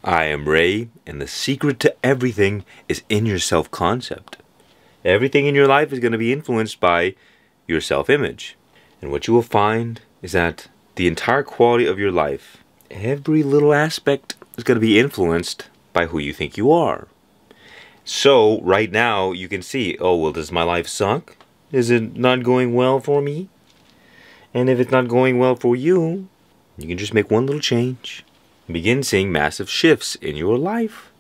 I am Ray, and the secret to everything is in your self-concept. Everything in your life is going to be influenced by your self-image. And what you will find is that the entire quality of your life, every little aspect, is going to be influenced by who you think you are. So, right now, you can see, oh, well, does my life suck? Is it not going well for me? And if it's not going well for you, you can just make one little change. Begin seeing massive shifts in your life.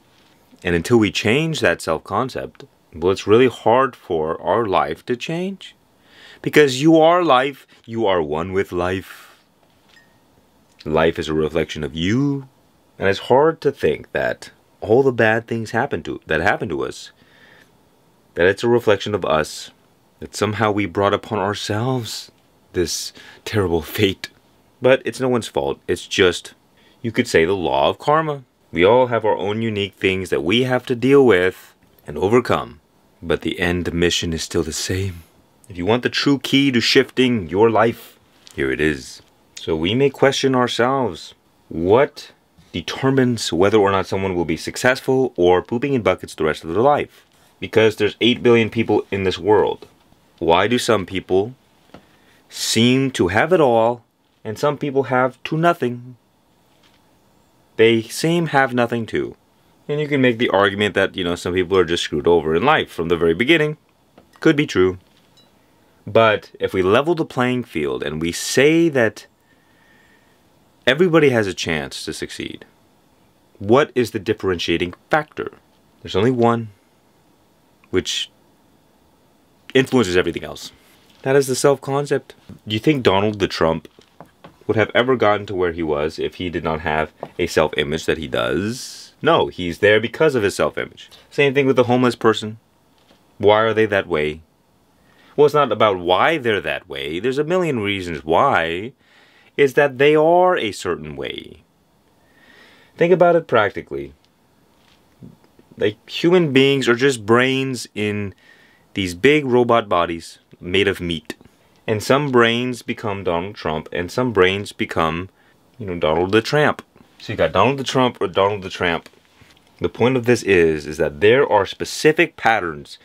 And until we change that self-concept, well, it's really hard for our life to change. Because you are life, you are one with life. Life is a reflection of you. And it's hard to think that all the bad things that happen to us, that it's a reflection of us, that somehow we brought upon ourselves this terrible fate. But it's no one's fault. It's just, you could say, the law of karma. We all have our own unique things that we have to deal with and overcome. But the end mission is still the same. If you want the true key to shifting your life, here it is. So we may question ourselves. What determines whether or not someone will be successful or pooping in buckets the rest of their life? Because there's 8 billion people in this world. Why do some people seem to have it all and some people have to nothing? They seem have nothing too. And you can make the argument that, some people are just screwed over in life from the very beginning. Could be true. But if we level the playing field and we say that everybody has a chance to succeed, what is the differentiating factor? There's only one, which influences everything else. That is the self-concept. Do you think Donald the Trump would have ever gotten to where he was if he did not have a self-image that he does? No, he's there because of his self-image. Same thing with the homeless person. Why are they that way? Well, it's not about why they're that way. There's a million reasons why. It's that they are a certain way. Think about it practically. Like, human beings are just brains in these big robot bodies made of meat. And some brains become Donald Trump, and some brains become, Donald the Tramp. So you got Donald the Trump or Donald the Tramp. The point of this is that there are specific patterns,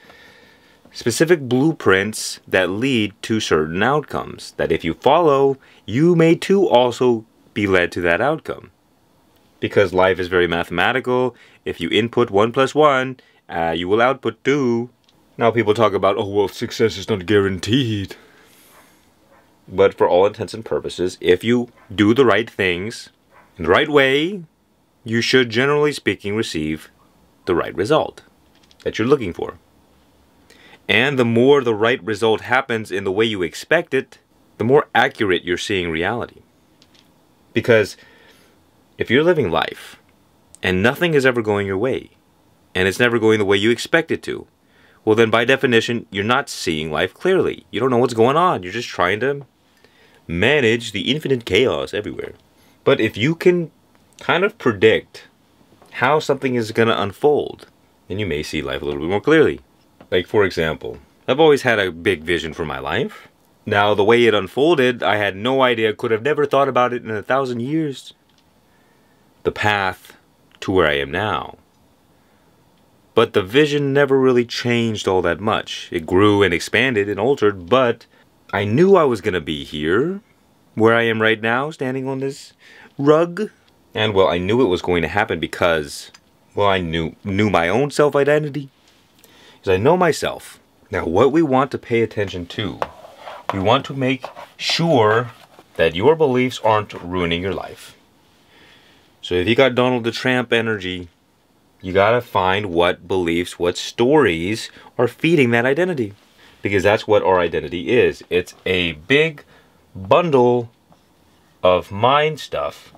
specific blueprints that lead to certain outcomes. That if you follow, you may too also be led to that outcome. Because life is very mathematical. If you input 1 + 1, you will output 2. Now people talk about, oh, well, success is not guaranteed. But for all intents and purposes, if you do the right things in the right way, you should, generally speaking, receive the right result that you're looking for. And the more the right result happens in the way you expect it, the more accurate you're seeing reality. Because if you're living life and nothing is ever going your way, and it's never going the way you expect it to, well then by definition, you're not seeing life clearly. You don't know what's going on. You're just trying to manage the infinite chaos everywhere. But if you can kind of predict how something is going to unfold, then you may see life a little bit more clearly. Like, for example, I've always had a big vision for my life. Now, the way it unfolded, I had no idea, could have never thought about it in 1,000 years. The path to where I am now. But the vision never really changed all that much. It grew and expanded and altered, but I knew I was going to be here, where I am right now, standing on this rug. And, well, I knew it was going to happen because, well, I knew my own self-identity. Because I know myself. Now, what we want to pay attention to, we want to make sure that your beliefs aren't ruining your life. So if you got Donald the Tramp energy, you gotta find what beliefs, what stories are feeding that identity. Because that's what our identity is. It's a big bundle of mind stuff,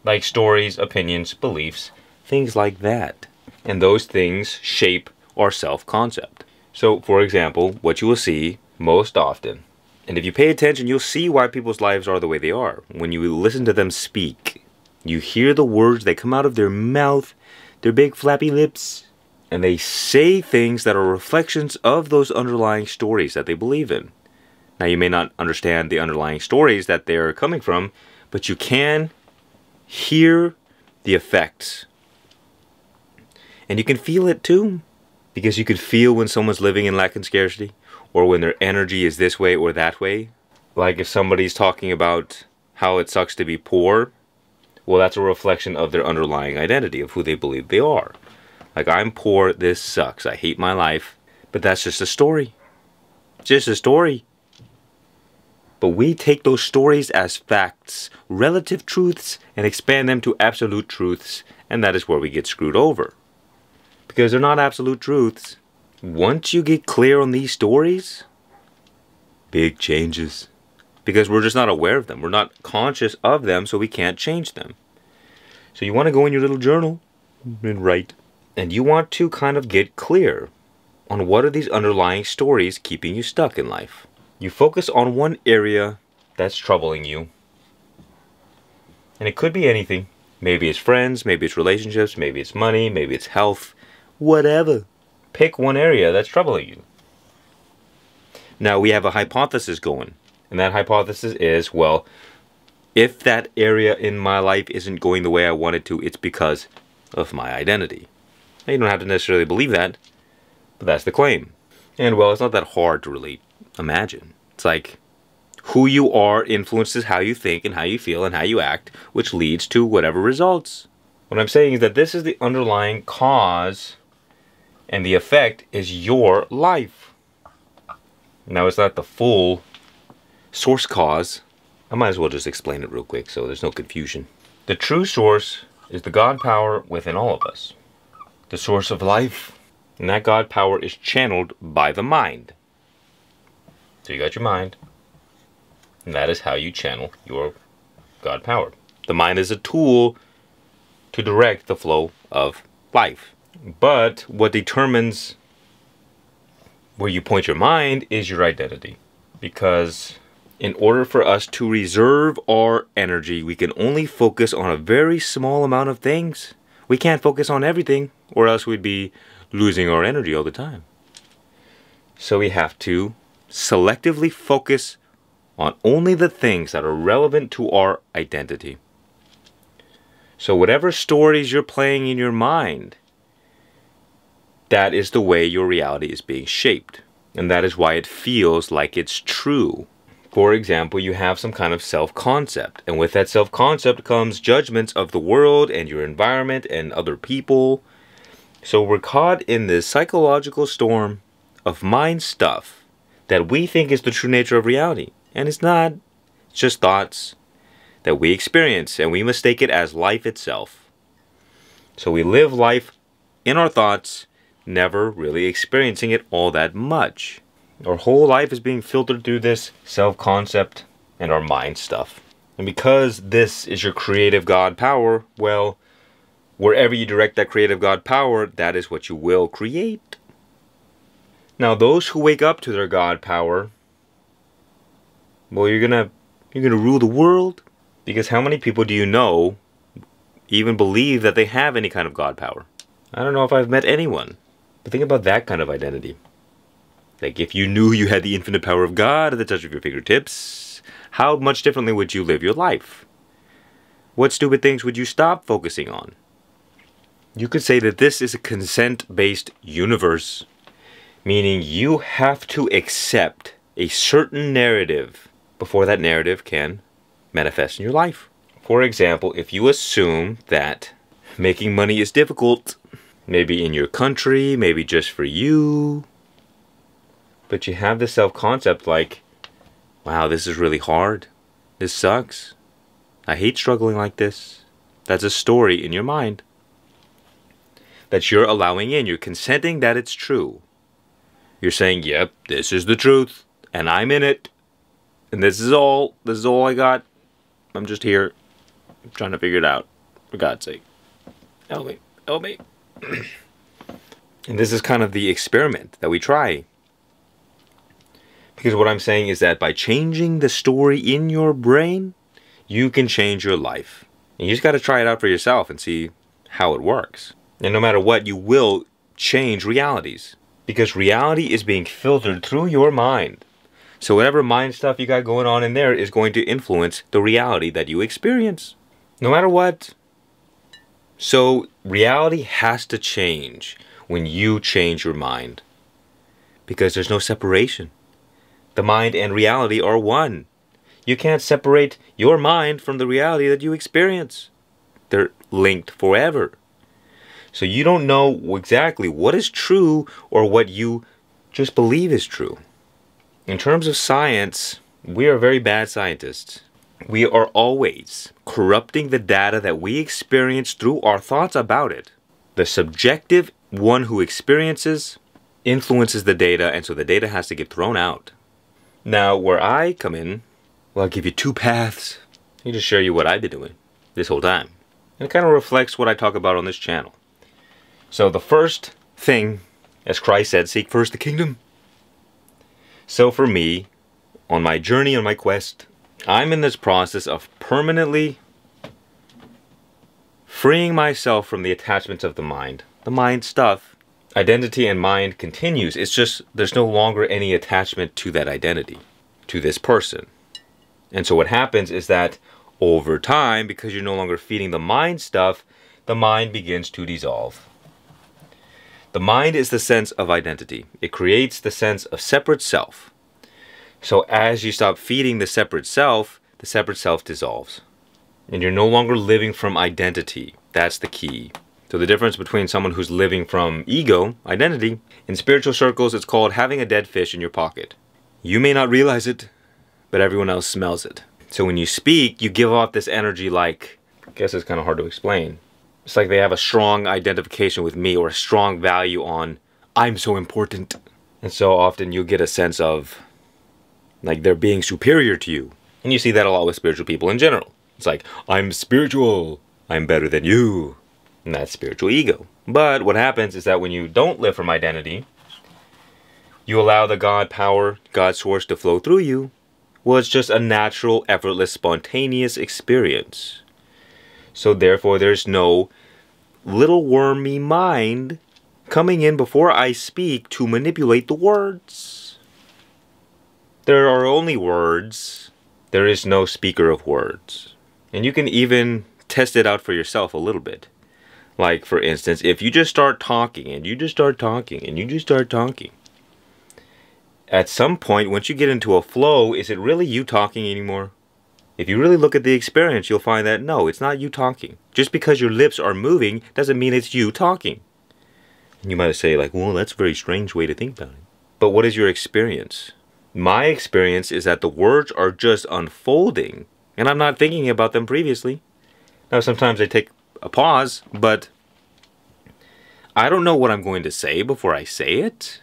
like stories, opinions, beliefs, things like that. And those things shape our self-concept. So, for example, what you will see most often, and if you pay attention, you'll see why people's lives are the way they are. When you listen to them speak, you hear the words that come out of their mouth, their big flappy lips, and they say things that are reflections of those underlying stories that they believe in. Now, you may not understand the underlying stories that they're coming from, but you can hear the effects And you can feel it too. Because you can feel when someone's living in lack and scarcity, or when their energy is this way or that way. Like if somebody's talking about how it sucks to be poor, well, that's a reflection of their underlying identity, of who they believe they are. Like, I'm poor, this sucks, I hate my life. But that's just a story. It's just a story. But we take those stories as facts, relative truths, and expand them to absolute truths, and that is where we get screwed over. Because they're not absolute truths. Once you get clear on these stories, big changes. Because we're just not aware of them. We're not conscious of them, so we can't change them. So you want to go in your little journal and write. And you want to kind of get clear on what are these underlying stories keeping you stuck in life. You focus on one area that's troubling you. And it could be anything. Maybe it's friends, maybe it's relationships, maybe it's money, maybe it's health. Whatever. Pick one area that's troubling you. Now we have a hypothesis going. And that hypothesis is, well, if that area in my life isn't going the way I want it to, it's because of my identity. Now, you don't have to necessarily believe that, but that's the claim. And well, it's not that hard to really imagine. It's like who you are influences how you think and how you feel and how you act, which leads to whatever results. What I'm saying is that this is the underlying cause, and the effect is your life. Now, it's not the full source cause. I might as well just explain it real quick so there's no confusion. The true source is the God power within all of us. The source of life. And that God power is channeled by the mind. So you got your mind. And that is how you channel your God power. The mind is a tool to direct the flow of life. But what determines where you point your mind is your identity. Because in order for us to reserve our energy, we can only focus on a very small amount of things. We can't focus on everything, or else we'd be losing our energy all the time. So we have to selectively focus on only the things that are relevant to our identity. So whatever stories you're playing in your mind, that is the way your reality is being shaped. And that is why it feels like it's true. For example, you have some kind of self-concept. And with that self-concept comes judgments of the world and your environment and other people. So we're caught in this psychological storm of mind stuff that we think is the true nature of reality. And it's not. It's just thoughts that we experience, and we mistake it as life itself. So we live life in our thoughts, never really experiencing it all that much. Our whole life is being filtered through this self-concept and our mind stuff. And because this is your creative God power, well, wherever you direct that creative God power, that is what you will create. Now, those who wake up to their God power, well, you're gonna rule the world. Because how many people do you know even believe that they have any kind of God power? I don't know if I've met anyone. But think about that kind of identity. Like, if you knew you had the infinite power of God at the touch of your fingertips, how much differently would you live your life? What stupid things would you stop focusing on? You could say that this is a consent-based universe, meaning you have to accept a certain narrative before that narrative can manifest in your life. For example, if you assume that making money is difficult, maybe in your country, maybe just for you, but you have this self-concept like, wow, this is really hard. This sucks. I hate struggling like this. That's a story in your mind that you're allowing in. You're consenting that it's true. You're saying, yep, this is the truth, and I'm in it, and this is all I got. I'm just here. I'm trying to figure it out. For God's sake. Help me. Help me. And this is kind of the experiment that we try. Because what I'm saying is that by changing the story in your brain, you can change your life. And you just got to try it out for yourself and see how it works. And no matter what, you will change realities. Because reality is being filtered through your mind. So whatever mind stuff you got going on in there is going to influence the reality that you experience. No matter what. So reality has to change when you change your mind, because there's no separation. The mind and reality are one. You can't separate your mind from the reality that you experience. They're linked forever. So you don't know exactly what is true or what you just believe is true. In terms of science, we are very bad scientists. We are always corrupting the data that we experience through our thoughts about it. The subjective one who experiences influences the data, and so the data has to get thrown out. Now, where I come in, well, I'll give you two paths. I'll just share you what I've been doing this whole time. And it kind of reflects what I talk about on this channel. So the first thing, as Christ said, seek first the kingdom. So for me, on my journey, on my quest, I'm in this process of permanently freeing myself from the attachments of the mind. The mind stuff, identity and mind continues. It's just there's no longer any attachment to that identity, to this person. And so what happens is that over time, because you're no longer feeding the mind stuff, the mind begins to dissolve. The mind is the sense of identity. It creates the sense of separate self. So as you stop feeding the separate self dissolves. And you're no longer living from identity. That's the key. So the difference between someone who's living from ego, identity, in spiritual circles, it's called having a dead fish in your pocket. You may not realize it, but everyone else smells it. So when you speak, you give off this energy like, I guess it's kind of hard to explain. It's like they have a strong identification with me or a strong value on, I'm so important. And so often you'll get a sense of, like they're being superior to you. And you see that a lot with spiritual people in general. It's like, I'm spiritual. I'm better than you. And that's spiritual ego. But what happens is that when you don't live from identity, you allow the God power, God source to flow through you. Well, it's just a natural, effortless, spontaneous experience. So therefore, there's no little wormy mind coming in before I speak to manipulate the words. There are only words. There is no speaker of words. And you can even test it out for yourself a little bit. Like, for instance, if you just start talking, and you just start talking, and you just start talking, at some point, once you get into a flow, is it really you talking anymore? If you really look at the experience, you'll find that no, it's not you talking. Just because your lips are moving doesn't mean it's you talking. And you might say, like, well, that's a very strange way to think about it. But what is your experience? My experience is that the words are just unfolding, and I'm not thinking about them previously. Now, sometimes I take a pause, but I don't know what I'm going to say before I say it.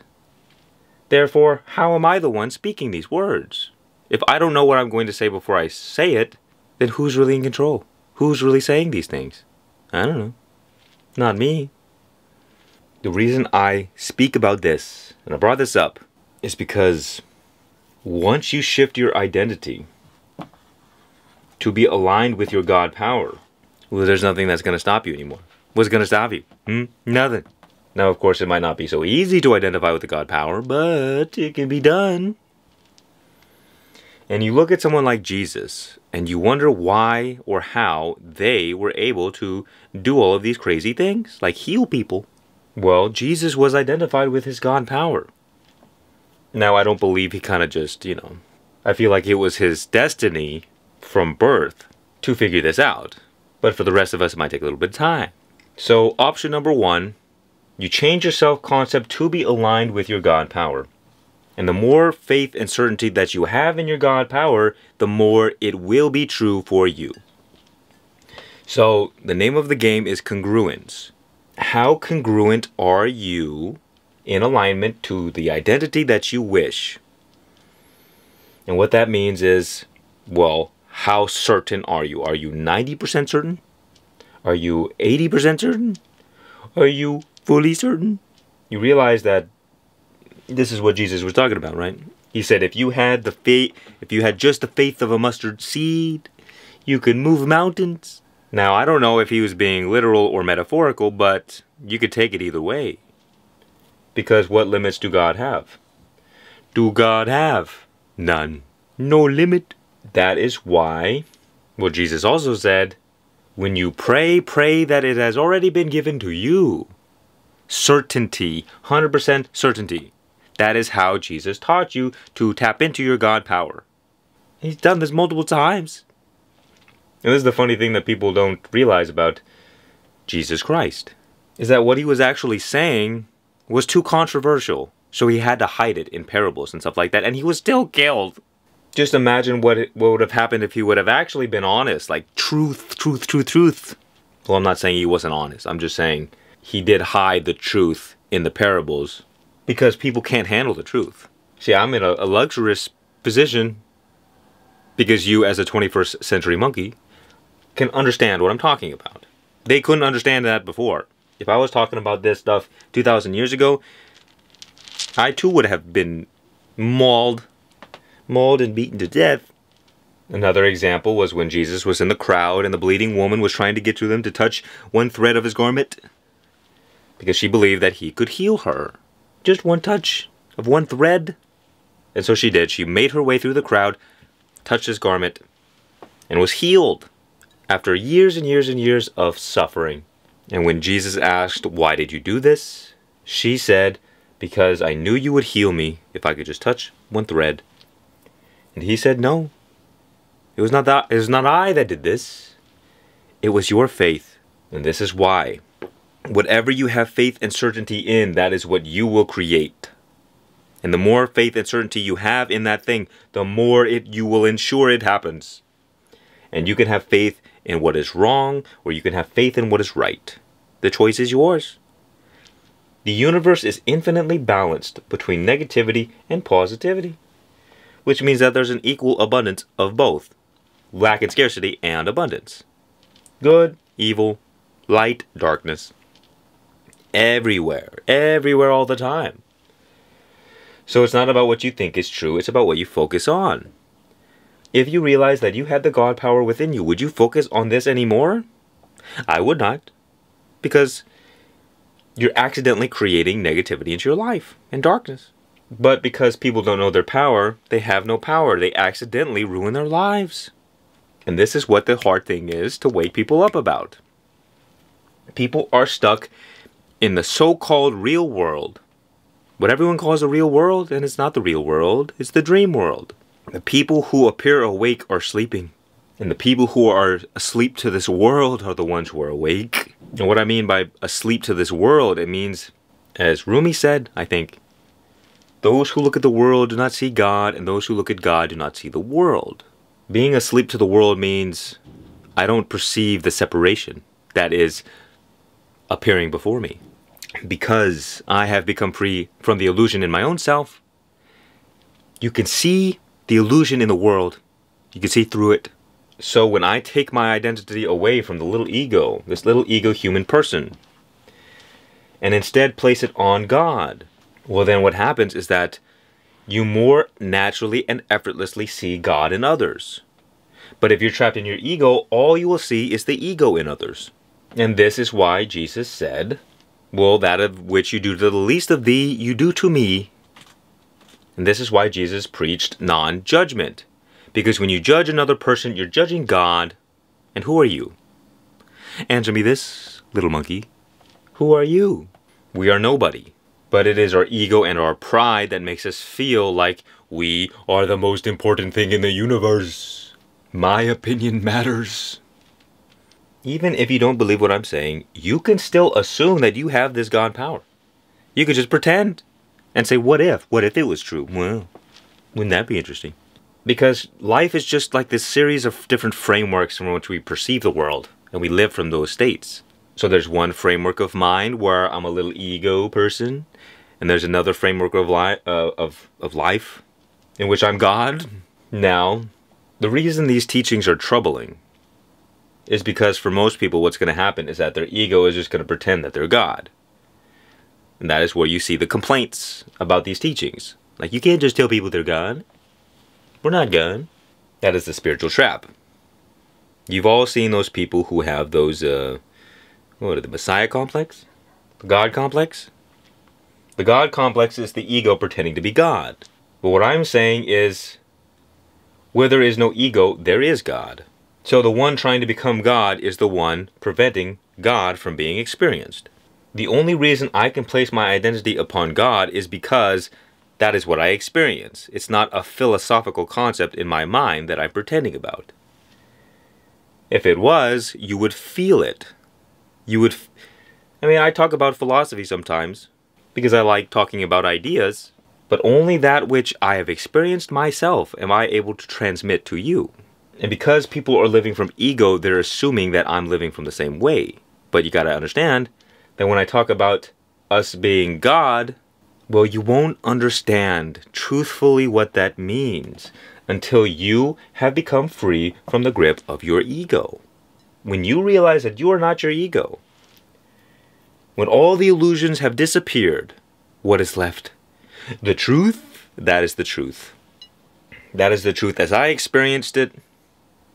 Therefore, how am I the one speaking these words? If I don't know what I'm going to say before I say it, then who's really in control? Who's really saying these things? I don't know. Not me. The reason I speak about this, and I brought this up, is because once you shift your identity to be aligned with your God power, well, there's nothing that's going to stop you anymore. What's going to stop you? Nothing. Now, of course, it might not be so easy to identify with the God power, but it can be done. And you look at someone like Jesus, and you wonder why or how they were able to do all of these crazy things, like heal people. Well, Jesus was identified with his God power. Now, I don't believe he kind of just, I feel like it was his destiny from birth to figure this out. But for the rest of us, it might take a little bit of time. So, option number one, you change your self-concept to be aligned with your God power. And the more faith and certainty that you have in your God power, the more it will be true for you. So, the name of the game is congruence. How congruent are you in alignment to the identity that you wish? And what that means is, well, how certain are you? Are you 90% certain? Are you 80% certain? Are you fully certain? You realize that this is what Jesus was talking about, right? He said, if you had just the faith of a mustard seed, you could move mountains. Now, I don't know if he was being literal or metaphorical, but you could take it either way. Because what limits do God have? Do God have? None. No limit. That is why, well, Jesus also said, When you pray, pray that it has already been given to you. Certainty, 100% certainty. That is how Jesus taught you to tap into your God power. He's done this multiple times. And this is the funny thing that people don't realize about Jesus Christ, is that what he was actually saying was too controversial. So he had to hide it in parables and stuff like that, and he was still killed. Just imagine what would have happened if he would have actually been honest, like truth. Well, I'm not saying he wasn't honest. I'm just saying he did hide the truth in the parables because people can't handle the truth. See, I'm in a luxurious position because you, as a 21st century monkey, can understand what I'm talking about. They couldn't understand that before. If I was talking about this stuff 2,000 years ago, I too would have been mauled and beaten to death. Another example was when Jesus was in the crowd and the bleeding woman was trying to get to them to touch one thread of his garment because she believed that he could heal her. Just one touch of one thread. And so she did. She made her way through the crowd, touched his garment, and was healed after years and years and years of suffering. And when Jesus asked, "Why did you do this?" she said, "Because I knew you would heal me if I could just touch one thread." And he said, "No, it was not I that did this. It was your faith. And this is why. Whatever you have faith and certainty in, that is what you will create. And the more faith and certainty you have in that thing, the more you will ensure it happens. And you can have faith in what is wrong, or you can have faith in what is right. The choice is yours. The universe is infinitely balanced between negativity and positivity, which means that there's an equal abundance of both. Lack and scarcity and abundance. Good, evil, light, darkness. Everywhere all the time. So it's not about what you think is true, it's about what you focus on. If you realize that you had the God power within you, would you focus on this anymore? I would not. Because you're accidentally creating negativity into your life and darkness. But because people don't know their power, they have no power. They accidentally ruin their lives. And this is what the hard thing is to wake people up about. People are stuck in the so-called real world. What everyone calls the real world, and it's not the real world, it's the dream world. The people who appear awake are sleeping. And the people who are asleep to this world are the ones who are awake. And what I mean by asleep to this world, it means, as Rumi said, I think, those who look at the world do not see God, and those who look at God do not see the world. Being asleep to the world means I don't perceive the separation that is appearing before me. Because I have become free from the illusion in my own self, you can see the illusion in the world. You can see through it. So when I take my identity away from the little ego, this little ego human person, and instead place it on God, well then what happens is that you more naturally and effortlessly see God in others. But if you're trapped in your ego, all you will see is the ego in others. And this is why Jesus said, well, that of which you do to the least of thee, you do to me. And this is why Jesus preached non-judgment. Because when you judge another person, you're judging God. And who are you? Answer me this, little monkey. Who are you? We are nobody. But it is our ego and our pride that makes us feel like we are the most important thing in the universe. My opinion matters. Even if you don't believe what I'm saying, you can still assume that you have this God power. You could just pretend and say, what if? What if it was true? Well, wouldn't that be interesting? Because life is just like this series of different frameworks from which we perceive the world, and we live from those states. So there's one framework of mind where I'm a little ego person, and there's another framework of life in which I'm God. Now, the reason these teachings are troubling is because for most people what's going to happen is that their ego is just going to pretend that they're God. And that is where you see the complaints about these teachings. Like, you can't just tell people they're God. We're not God. That is the spiritual trap. You've all seen those people who have those, the Messiah complex? The God complex? The God complex is the ego pretending to be God. But what I'm saying is, where there is no ego, there is God. So the one trying to become God is the one preventing God from being experienced. The only reason I can place my identity upon God is because that is what I experience. It's not a philosophical concept in my mind that I'm pretending about. If it was, you would feel it. I talk about philosophy sometimes because I like talking about ideas, but only that which I have experienced myself am I able to transmit to you. And because people are living from ego, they're assuming that I'm living from the same way. But you gotta understand that when I talk about us being God, well, you won't understand truthfully what that means until you have become free from the grip of your ego. When you realize that you are not your ego, when all the illusions have disappeared, what is left? The truth? That is the truth. That is the truth as I experienced it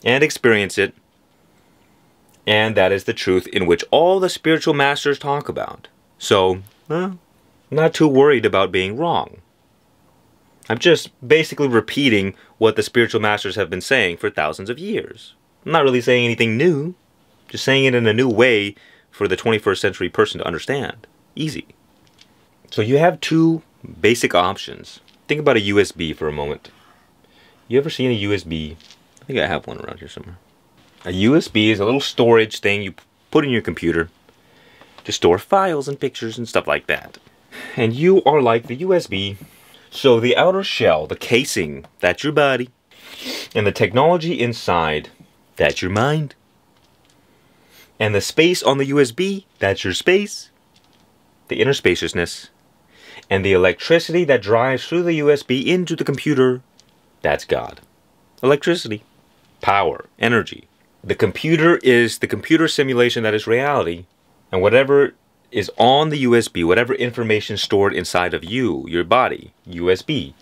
and experience it. And that is the truth in which all the spiritual masters talk about. So, I'm not too worried about being wrong. I'm just basically repeating what the spiritual masters have been saying for thousands of years. I'm not really saying anything new, just saying it in a new way for the 21st century person to understand. Easy. So you have two basic options. Think about a USB for a moment. You ever seen a USB? I think I have one around here somewhere. A USB is a little storage thing you put in your computer to store files and pictures and stuff like that. And you are like the USB. So the outer shell, the casing, that's your body. And the technology inside, that's your mind. And the space on the USB, that's your space. The inner spaciousness. And the electricity that drives through the USB into the computer, that's God. Electricity. Power. Energy. The computer is the computer simulation that is reality. And whatever is on the USB, whatever information stored inside of you, your body, USB,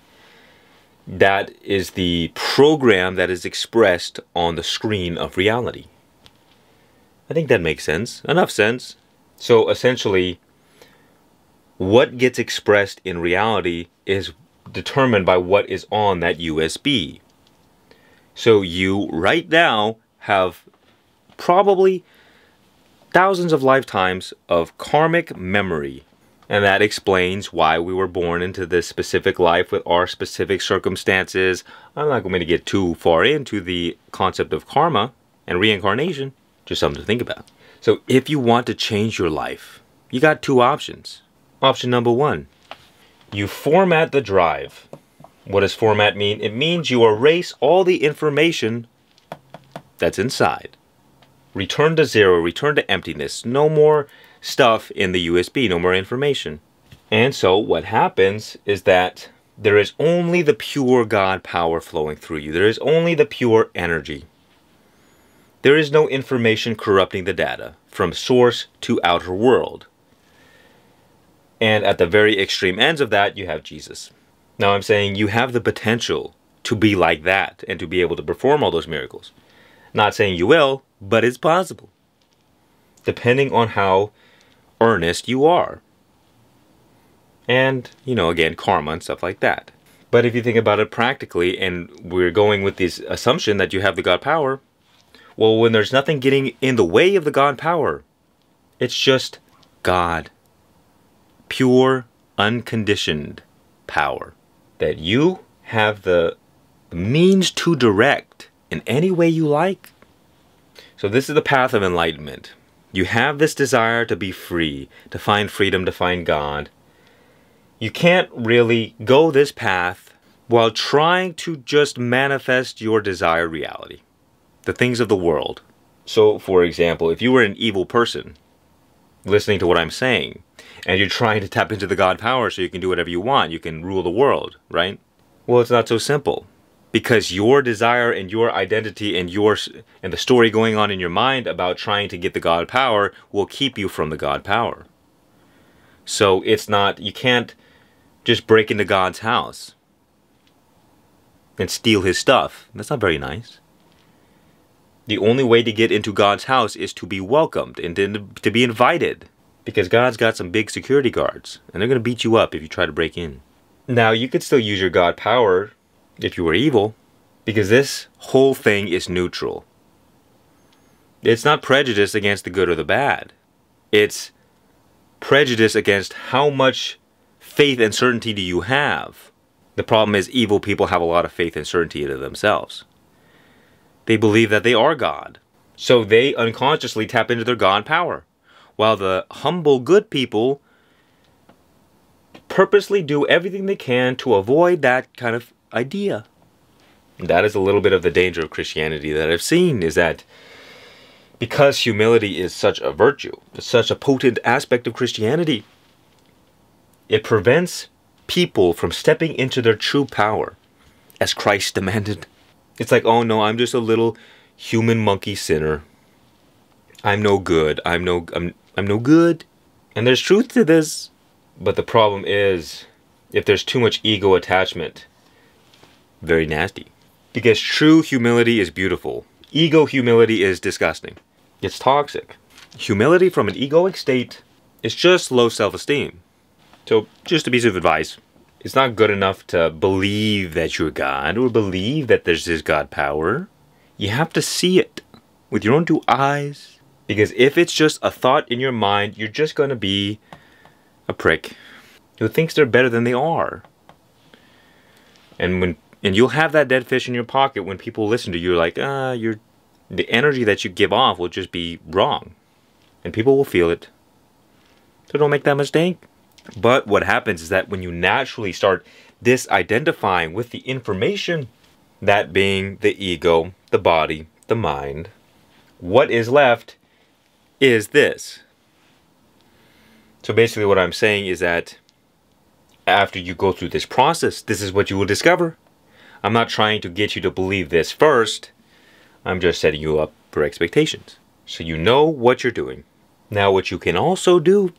that is the program that is expressed on the screen of reality. I think that makes sense. Enough sense. So essentially, what gets expressed in reality is determined by what is on that USB. So you, right now, have probably thousands of lifetimes of karmic memory. And that explains why we were born into this specific life with our specific circumstances. I'm not going to get too far into the concept of karma and reincarnation. Just something to think about. So if you want to change your life, you got two options. Option number one, you format the drive. What does format mean? It means you erase all the information that's inside. Return to zero, return to emptiness. No more stuff in the USB, no more information. And so what happens is that there is only the pure God power flowing through you. There is only the pure energy. There is no information corrupting the data from source to outer world. And at the very extreme ends of that, you have Jesus. Now I'm saying you have the potential to be like that and to be able to perform all those miracles. Not saying you will, but it's possible. Depending on how earnest you are. And, again, karma and stuff like that. But if you think about it practically, and we're going with this assumption that you have the God power, well, when there's nothing getting in the way of the God power, it's just God. Pure, unconditioned power. That you have the means to direct in any way you like. So this is the path of enlightenment. You have this desire to be free, to find freedom, to find God. You can't really go this path while trying to just manifest your desired reality. The things of the world. So, for example, if you were an evil person listening to what I'm saying, and you're trying to tap into the God power so you can do whatever you want, you can rule the world, right? Well, it's not so simple. Because your desire and your identity and the story going on in your mind about trying to get the God power will keep you from the God power. So it's not, you can't just break into God's house and steal his stuff. That's not very nice. The only way to get into God's house is to be welcomed and to be invited. Because God's got some big security guards, and they're going to beat you up if you try to break in. Now, you could still use your God power if you were evil, because this whole thing is neutral. It's not prejudice against the good or the bad. It's prejudice against how much faith and certainty do you have. The problem is evil people have a lot of faith and certainty in themselves. They believe that they are God. So they unconsciously tap into their God power. While the humble, good people purposely do everything they can to avoid that kind of idea. And that is a little bit of the danger of Christianity that I've seen, is that because humility is such a virtue, such a potent aspect of Christianity, it prevents people from stepping into their true power as Christ demanded. It's like, oh no, I'm just a little human monkey sinner. I'm no good. I'm no good. And there's truth to this. But the problem is, if there's too much ego attachment, very nasty. Because true humility is beautiful. Ego humility is disgusting. It's toxic. Humility from an egoic state is just low self-esteem. So, just a piece of advice. It's not good enough to believe that you're God or believe that there's this God power. You have to see it with your own two eyes. Because if it's just a thought in your mind, you're just going to be a prick who thinks they're better than they are. And you'll have that dead fish in your pocket when people listen to you. You're like, the energy that you give off will just be wrong. And people will feel it. So don't make that mistake. But what happens is that when you naturally start disidentifying with the information, that being the ego, the body, the mind, what is left is this. So basically what I'm saying is that after you go through this process, this is what you will discover. I'm not trying to get you to believe this first. I'm just setting you up for expectations. So you know what you're doing. Now what you can also do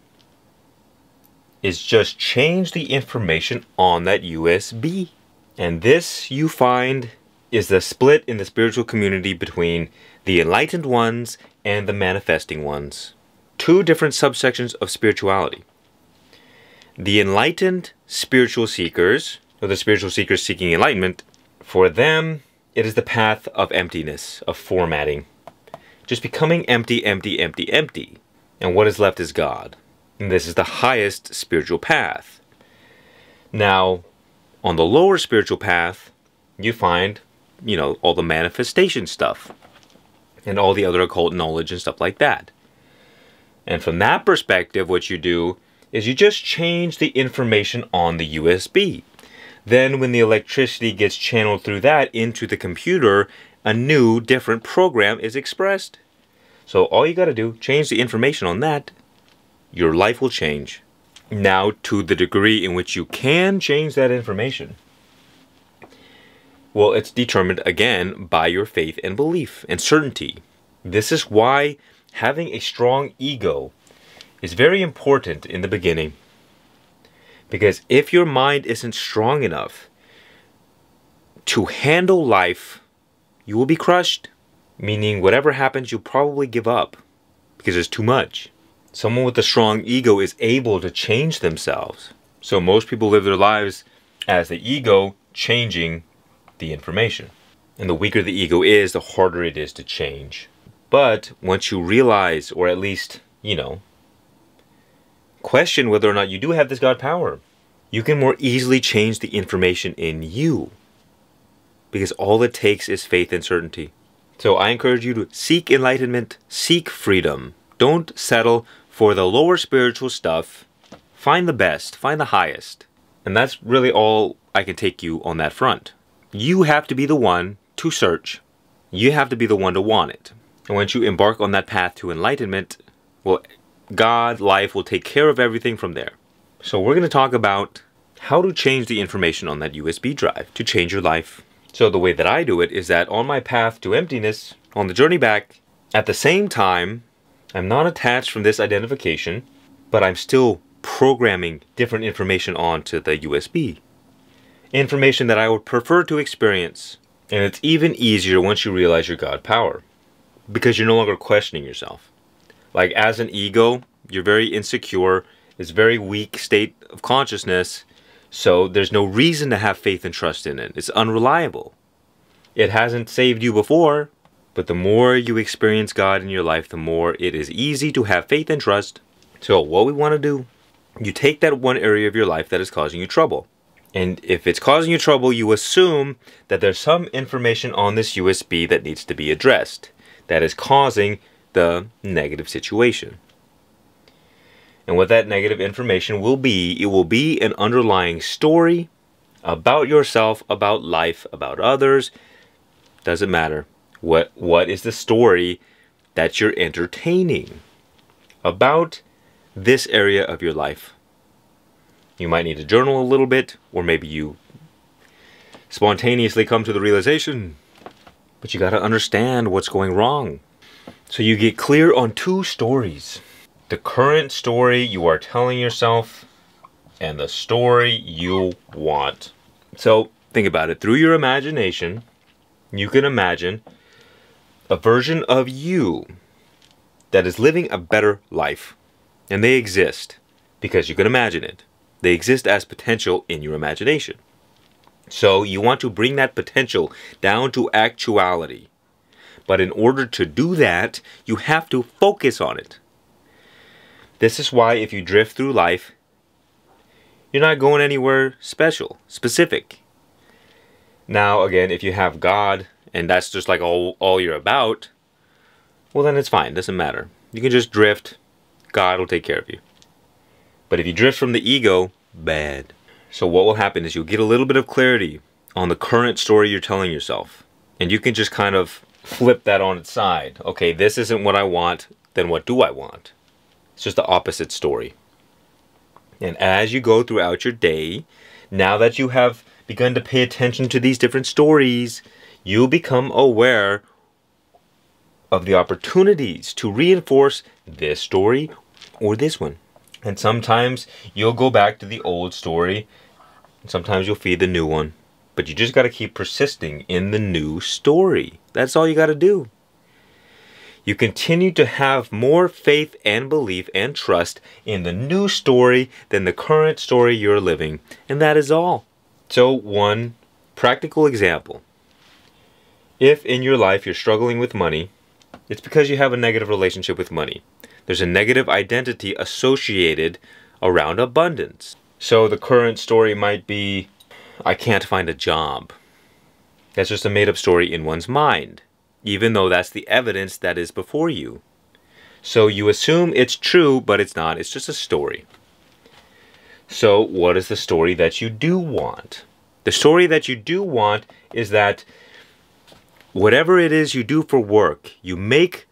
is just change the information on that USB. And this, you find, is the split in the spiritual community between the enlightened ones and the manifesting ones. Two different subsections of spirituality. The enlightened spiritual seekers, or the spiritual seekers seeking enlightenment, for them, it is the path of emptiness, of formatting. Just becoming empty, empty, empty, empty. And what is left is God. And this is the highest spiritual path. Now, on the lower spiritual path, you find, all the manifestation stuff. And all the other occult knowledge and stuff like that. And from that perspective, what you do is you just change the information on the USB. Then when the electricity gets channeled through that into the computer, a new, different program is expressed. So all you got to do, change the information on that, your life will change. Now, to the degree in which you can change that information, well, it's determined, again, by your faith and belief and certainty. This is why having a strong ego is very important in the beginning. Because if your mind isn't strong enough to handle life, you will be crushed. Meaning whatever happens, you'll probably give up because there's too much. Someone with a strong ego is able to change themselves. So most people live their lives as the ego changing the information. And the weaker the ego is, the harder it is to change. But once you realize, or at least, question whether or not you do have this God power, you can more easily change the information in you. Because all it takes is faith and certainty. So I encourage you to seek enlightenment, seek freedom. Don't settle for the lower spiritual stuff. Find the best, find the highest. And that's really all I can take you on that front. You have to be the one to search. You have to be the one to want it. And once you embark on that path to enlightenment, well, God, life will take care of everything from there. So we're going to talk about how to change the information on that USB drive to change your life. So the way that I do it is that on my path to emptiness, on the journey back, at the same time, I'm not attached from this identification, but I'm still programming different information onto the USB. Information that I would prefer to experience. And it's even easier once you realize your God power. Because you're no longer questioning yourself. Like as an ego, you're very insecure. It's a very weak state of consciousness. So there's no reason to have faith and trust in it. It's unreliable. It hasn't saved you before. But the more you experience God in your life, the more it is easy to have faith and trust. So what we want to do, you take that one area of your life that is causing you trouble. And if it's causing you trouble, you assume that there's some information on this USB that needs to be addressed that is causing the negative situation. And what that negative information will be, it will be an underlying story about yourself, about life, about others. Doesn't matter. What is the story that you're entertaining about this area of your life? You might need to journal a little bit, or maybe you spontaneously come to the realization, but you got to understand what's going wrong. So you get clear on two stories. The current story you are telling yourself and the story you want. So think about it. Through your imagination, you can imagine a version of you that is living a better life. And they exist because you can imagine it. They exist as potential in your imagination. So you want to bring that potential down to actuality. But in order to do that, you have to focus on it. This is why if you drift through life, you're not going anywhere specific. Now, again, if you have God, and that's just like all you're about, well, then it's fine. It doesn't matter. You can just drift. God will take care of you. But if you drift from the ego, bad. So what will happen is you'll get a little bit of clarity on the current story you're telling yourself. And you can just kind of flip that on its side. Okay, this isn't what I want, then what do I want? It's just the opposite story. And as you go throughout your day, now that you have begun to pay attention to these different stories, you'll become aware of the opportunities to reinforce this story or this one. And sometimes you'll go back to the old story, and sometimes you'll feed the new one. But you just got to keep persisting in the new story. That's all you got to do. You continue to have more faith and belief and trust in the new story than the current story you're living. And that is all. So one practical example. If in your life you're struggling with money, it's because you have a negative relationship with money. There's a negative identity associated around abundance. So the current story might be, I can't find a job. That's just a made-up story in one's mind, even though that's the evidence that is before you. So you assume it's true, but it's not. It's just a story. So what is the story that you do want? The story that you do want is that whatever it is you do for work, you make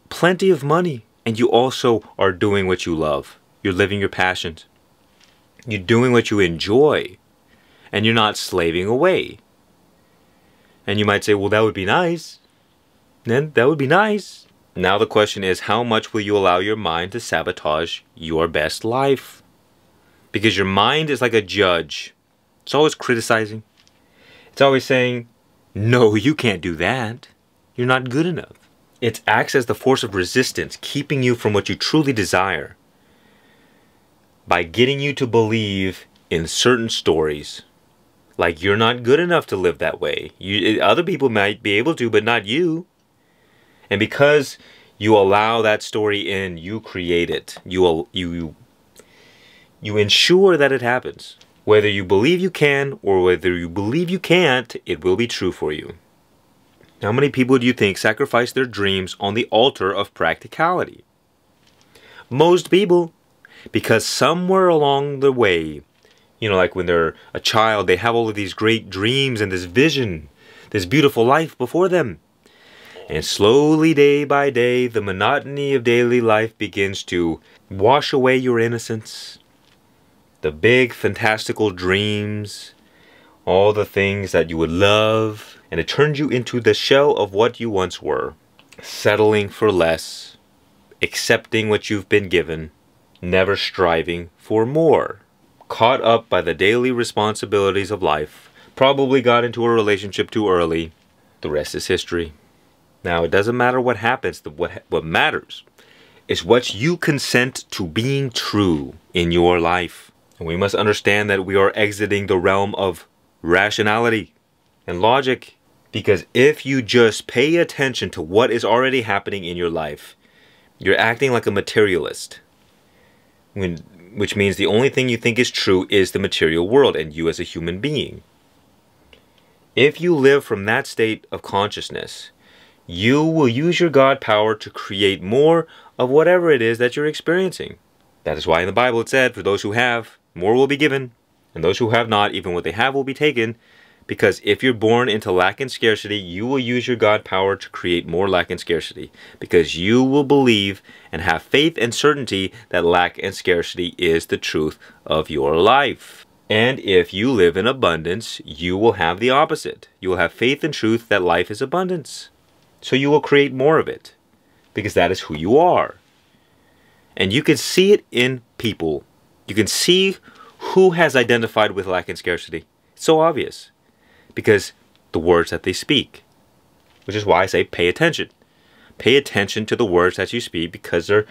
plenty of money, and you also are doing what you love. You're living your passions. You're doing what you enjoy, and you're not slaving away. And you might say, well, that would be nice. Then that would be nice. Now the question is, how much will you allow your mind to sabotage your best life? Because your mind is like a judge. It's always criticizing. It's always saying, no, you can't do that. You're not good enough. It acts as the force of resistance, keeping you from what you truly desire. By getting you to believe in certain stories. Like you're not good enough to live that way. Other people might be able to, but not you. And because you allow that story in, you create it. You ensure that it happens. Whether you believe you can or whether you believe you can't, it will be true for you. How many people do you think sacrifice their dreams on the altar of practicality? Most people. Because somewhere along the way, like when they're a child, they have all of these great dreams and this vision, this beautiful life before them. And slowly, day by day, the monotony of daily life begins to wash away your innocence. The big, fantastical dreams, all the things that you would love, and it turns you into the shell of what you once were. Settling for less, accepting what you've been given, never striving for more. Caught up by the daily responsibilities of life, probably got into a relationship too early. The rest is history. Now, it doesn't matter what happens. What matters is what you consent to being true in your life. And we must understand that we are exiting the realm of rationality and logic. Because if you just pay attention to what is already happening in your life, you're acting like a materialist. Which means the only thing you think is true is the material world and you as a human being. If you live from that state of consciousness, you will use your God power to create more of whatever it is that you're experiencing. That is why in the Bible it said, for those who have, more will be given, and those who have not, even what they have will be taken. Because if you're born into lack and scarcity, you will use your God power to create more lack and scarcity. Because you will believe and have faith and certainty that lack and scarcity is the truth of your life. And if you live in abundance, you will have the opposite. You will have faith and truth that life is abundance. So you will create more of it. Because that is who you are. And you can see it in people. You can see who has identified with lack and scarcity. It's so obvious. Because the words that they speak. Which is why I say pay attention. Pay attention to the words that you speak because they're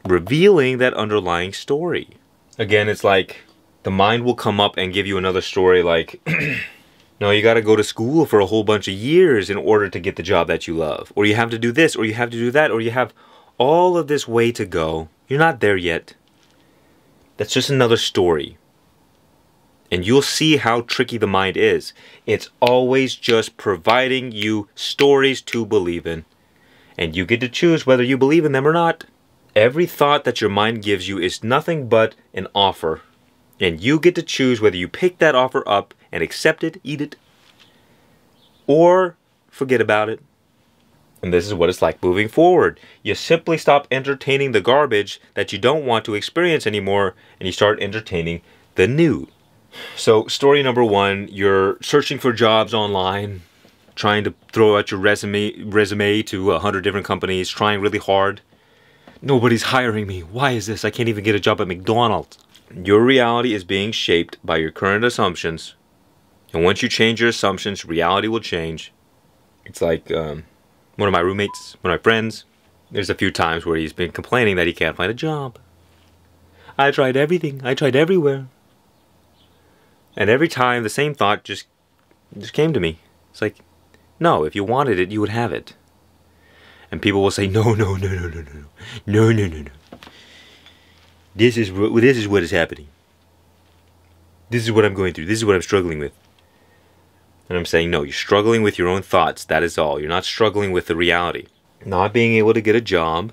revealing that underlying story. Again, it's like the mind will come up and give you another story like, no, you got to go to school for a whole bunch of years in order to get the job that you love. Or you have to do this, or you have to do that, or you have all of this way to go. You're not there yet. That's just another story. And you'll see how tricky the mind is. It's always just providing you stories to believe in. And you get to choose whether you believe in them or not. Every thought that your mind gives you is nothing but an offer. And you get to choose whether you pick that offer up and accept it, eat it, or forget about it. And this is what it's like moving forward. You simply stop entertaining the garbage that you don't want to experience anymore, and you start entertaining the new. So story number one, you're searching for jobs online, trying to throw out your resume to 100 different companies, trying really hard. Nobody's hiring me. Why is this? I can't even get a job at McDonald's. Your reality is being shaped by your current assumptions. And once you change your assumptions, reality will change. It's like one of my roommates, one of my friends, there's a few times where he's been complaining that he can't find a job. I tried everything. I tried everywhere. And every time the same thought just came to me. It's like, no, if you wanted it, you would have it. And people will say, no. This is what is happening. This is what I'm going through. This is what I'm struggling with. And I'm saying, no, you're struggling with your own thoughts. That is all. You're not struggling with the reality. Not being able to get a job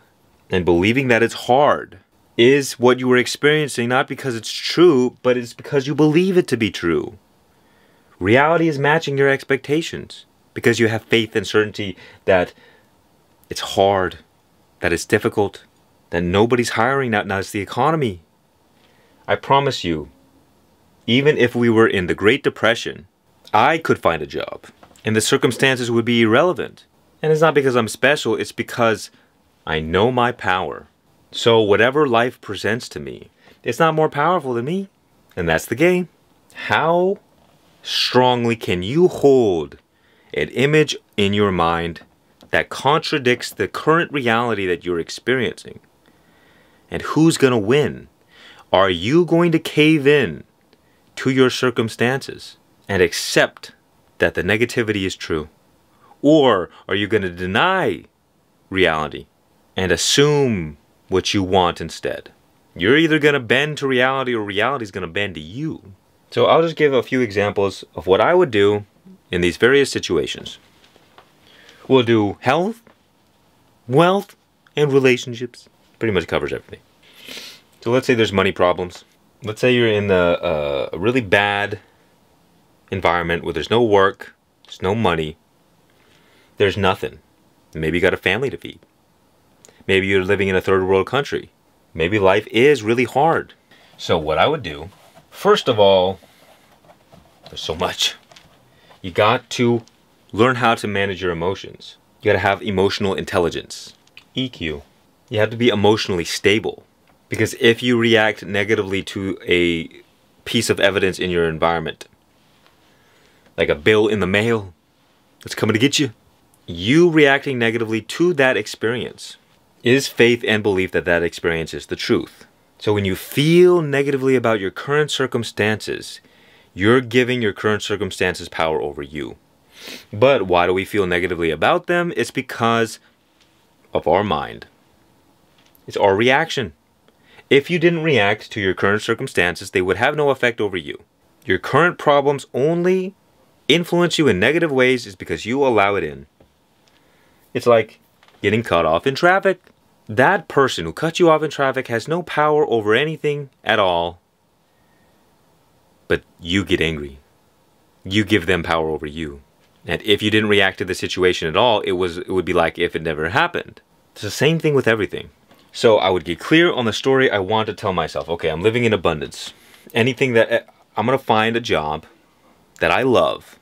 and believing that it's hard is what you were experiencing, not because it's true, but it's because you believe it to be true. Reality is matching your expectations because you have faith and certainty that it's hard, that it's difficult, that nobody's hiring now. Now it's the economy. I promise you, even if we were in the Great Depression, I could find a job and the circumstances would be irrelevant. And it's not because I'm special, it's because I know my power. So whatever life presents to me, it's not more powerful than me. And that's the game. How strongly can you hold an image in your mind that contradicts the current reality that you're experiencing? And who's going to win? Are you going to cave in to your circumstances and accept that the negativity is true? Or are you going to deny reality and assume what you want instead? You're either going to bend to reality or reality is going to bend to you. So I'll just give a few examples of what I would do in these various situations. We'll do health, wealth, and relationships. Pretty much covers everything. So let's say there's money problems. Let's say you're in a really bad environment where there's no work, there's no money, there's nothing. Maybe you got a family to feed. Maybe you're living in a third world country. Maybe life is really hard. So what I would do, first of all, there's so much. You got to learn how to manage your emotions. You got to have emotional intelligence, EQ. You have to be emotionally stable. Because if you react negatively to a piece of evidence in your environment, like a bill in the mail that's coming to get you, you reacting negatively to that experience is faith and belief that that experience is the truth. So when you feel negatively about your current circumstances, you're giving your current circumstances power over you. But why do we feel negatively about them? It's because of our mind. It's our reaction. If you didn't react to your current circumstances, they would have no effect over you. Your current problems only influence you in negative ways is because you allow it in. It's like getting cut off in traffic. That person who cut you off in traffic has no power over anything at all. But you get angry. You give them power over you. And if you didn't react to the situation at all, it would be like if it never happened. It's the same thing with everything. So I would get clear on the story I want to tell myself. Okay, I'm living in abundance. Anything that I'm going to find a job that I love,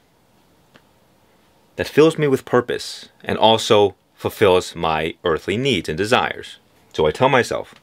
that fills me with purpose and also fulfills my earthly needs and desires. So I tell myself,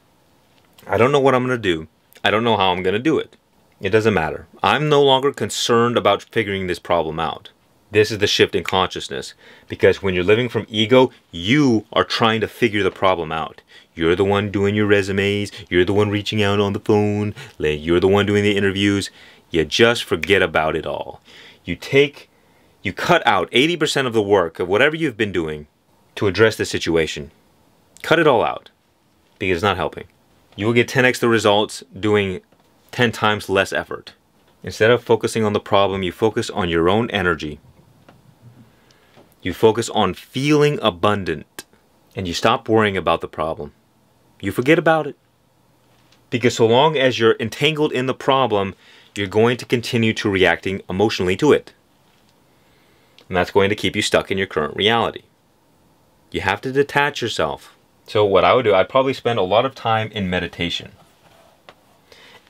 I don't know what I'm going to do. I don't know how I'm going to do it. It doesn't matter. I'm no longer concerned about figuring this problem out. This is the shift in consciousness. Because when you're living from ego, you are trying to figure the problem out. You're the one doing your resumes. You're the one reaching out on the phone. You're the one doing the interviews. You just forget about it all. You cut out 80% of the work of whatever you've been doing to address the situation. Cut it all out. Because it's not helping. You will get 10x the results doing 10 times less effort. Instead of focusing on the problem, you focus on your own energy. You focus on feeling abundant. And you stop worrying about the problem. You forget about it. Because so long as you're entangled in the problem, you're going to continue to reacting emotionally to it. And that's going to keep you stuck in your current reality. You have to detach yourself. So what I would do, I'd probably spend a lot of time in meditation.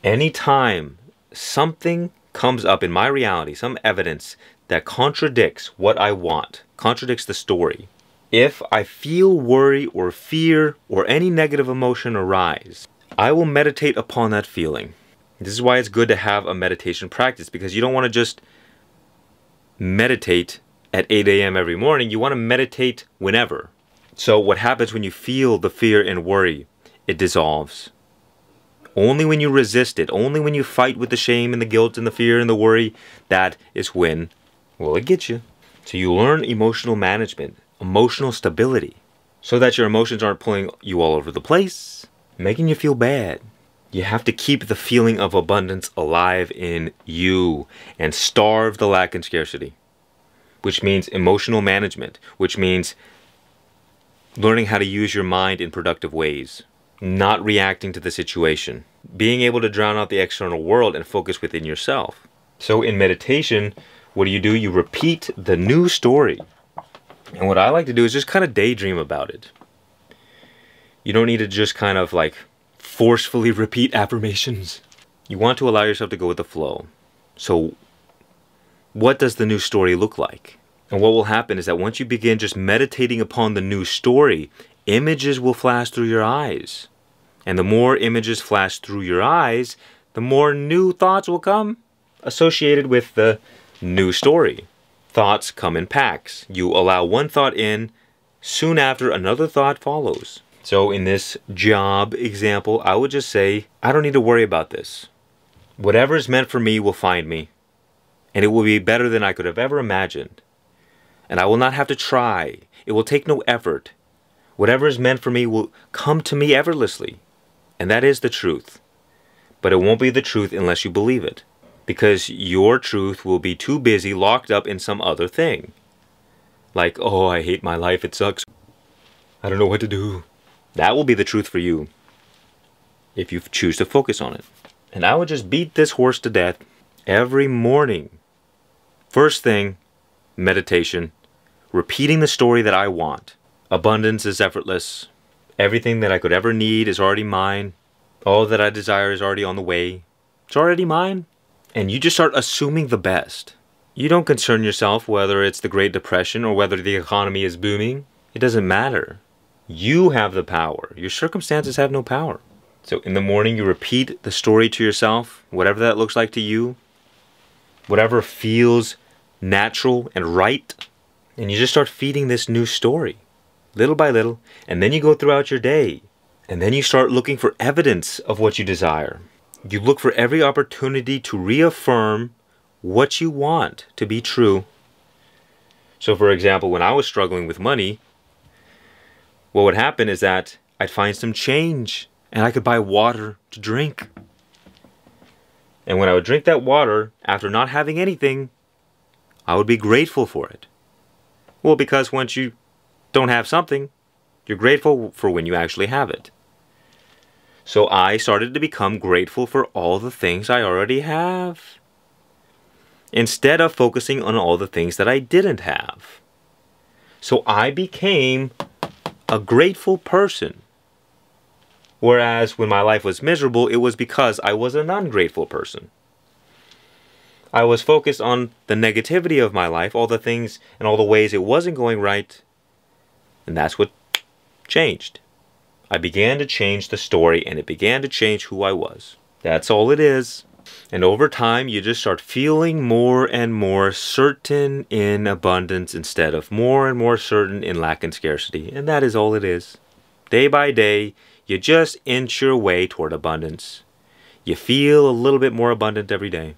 Anytime something comes up in my reality, some evidence that contradicts what I want, contradicts the story, if I feel worry or fear or any negative emotion arise, I will meditate upon that feeling. This is why it's good to have a meditation practice, because you don't want to just meditate at 8 a.m. every morning. You want to meditate whenever. So what happens when you feel the fear and worry? It dissolves. Only when you resist it, only when you fight with the shame and the guilt and the fear and the worry, that is when, well, it gets you. So you learn emotional management, emotional stability, so that your emotions aren't pulling you all over the place, making you feel bad. You have to keep the feeling of abundance alive in you and starve the lack and scarcity, which means emotional management, which means learning how to use your mind in productive ways, not reacting to the situation, being able to drown out the external world and focus within yourself. So in meditation, what do? You repeat the new story. And what I like to do is just kind of daydream about it. You don't need to just kind of like forcefully repeat affirmations. You want to allow yourself to go with the flow. So what does the new story look like? And what will happen is that once you begin just meditating upon the new story, images will flash through your eyes. And the more images flash through your eyes, the more new thoughts will come associated with the new story. Thoughts come in packs. You allow one thought in, soon after another thought follows. So in this job example, I would just say, I don't need to worry about this. Whatever is meant for me will find me. And it will be better than I could have ever imagined. And I will not have to try. It will take no effort. Whatever is meant for me will come to me effortlessly. And that is the truth. But it won't be the truth unless you believe it. Because your truth will be too busy locked up in some other thing. Like, oh, I hate my life, it sucks. I don't know what to do. That will be the truth for you. If you choose to focus on it. And I would just beat this horse to death every morning. First thing, meditation. Repeating the story that I want. Abundance is effortless. Everything that I could ever need is already mine. All that I desire is already on the way. It's already mine. And you just start assuming the best. You don't concern yourself whether it's the Great Depression or whether the economy is booming. It doesn't matter. You have the power. Your circumstances have no power. So in the morning you repeat the story to yourself, whatever that looks like to you. Whatever feels natural and right. And you just start feeding this new story. Little by little. And then you go throughout your day. And then you start looking for evidence of what you desire. You look for every opportunity to reaffirm what you want to be true. So for example, when I was struggling with money, what would happen is that I'd find some change and I could buy water to drink. And when I would drink that water, after not having anything, I would be grateful for it. Well, because once you don't have something, you're grateful for when you actually have it. So I started to become grateful for all the things I already have, instead of focusing on all the things that I didn't have. So I became a grateful person. Whereas when my life was miserable, it was because I was an ungrateful person. I was focused on the negativity of my life, all the things and all the ways it wasn't going right. And that's what changed. I began to change the story, and it began to change who I was. That's all it is. And over time, you just start feeling more and more certain in abundance instead of more and more certain in lack and scarcity. And that is all it is. Day by day, you just inch your way toward abundance. You feel a little bit more abundant every day.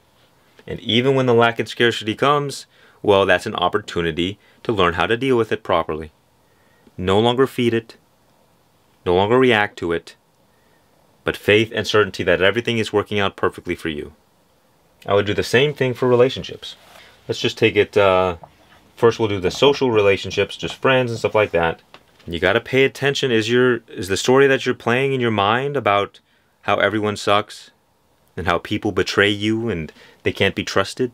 And even when the lack and scarcity comes, well, that's an opportunity to learn how to deal with it properly. No longer feed it. No longer react to it. But faith and certainty that everything is working out perfectly for you. I would do the same thing for relationships. Let's just take it, first we'll do the social relationships, just friends and stuff like that. You got to pay attention. Is the story that you're playing in your mind about how everyone sucks and how people betray you and they can't be trusted?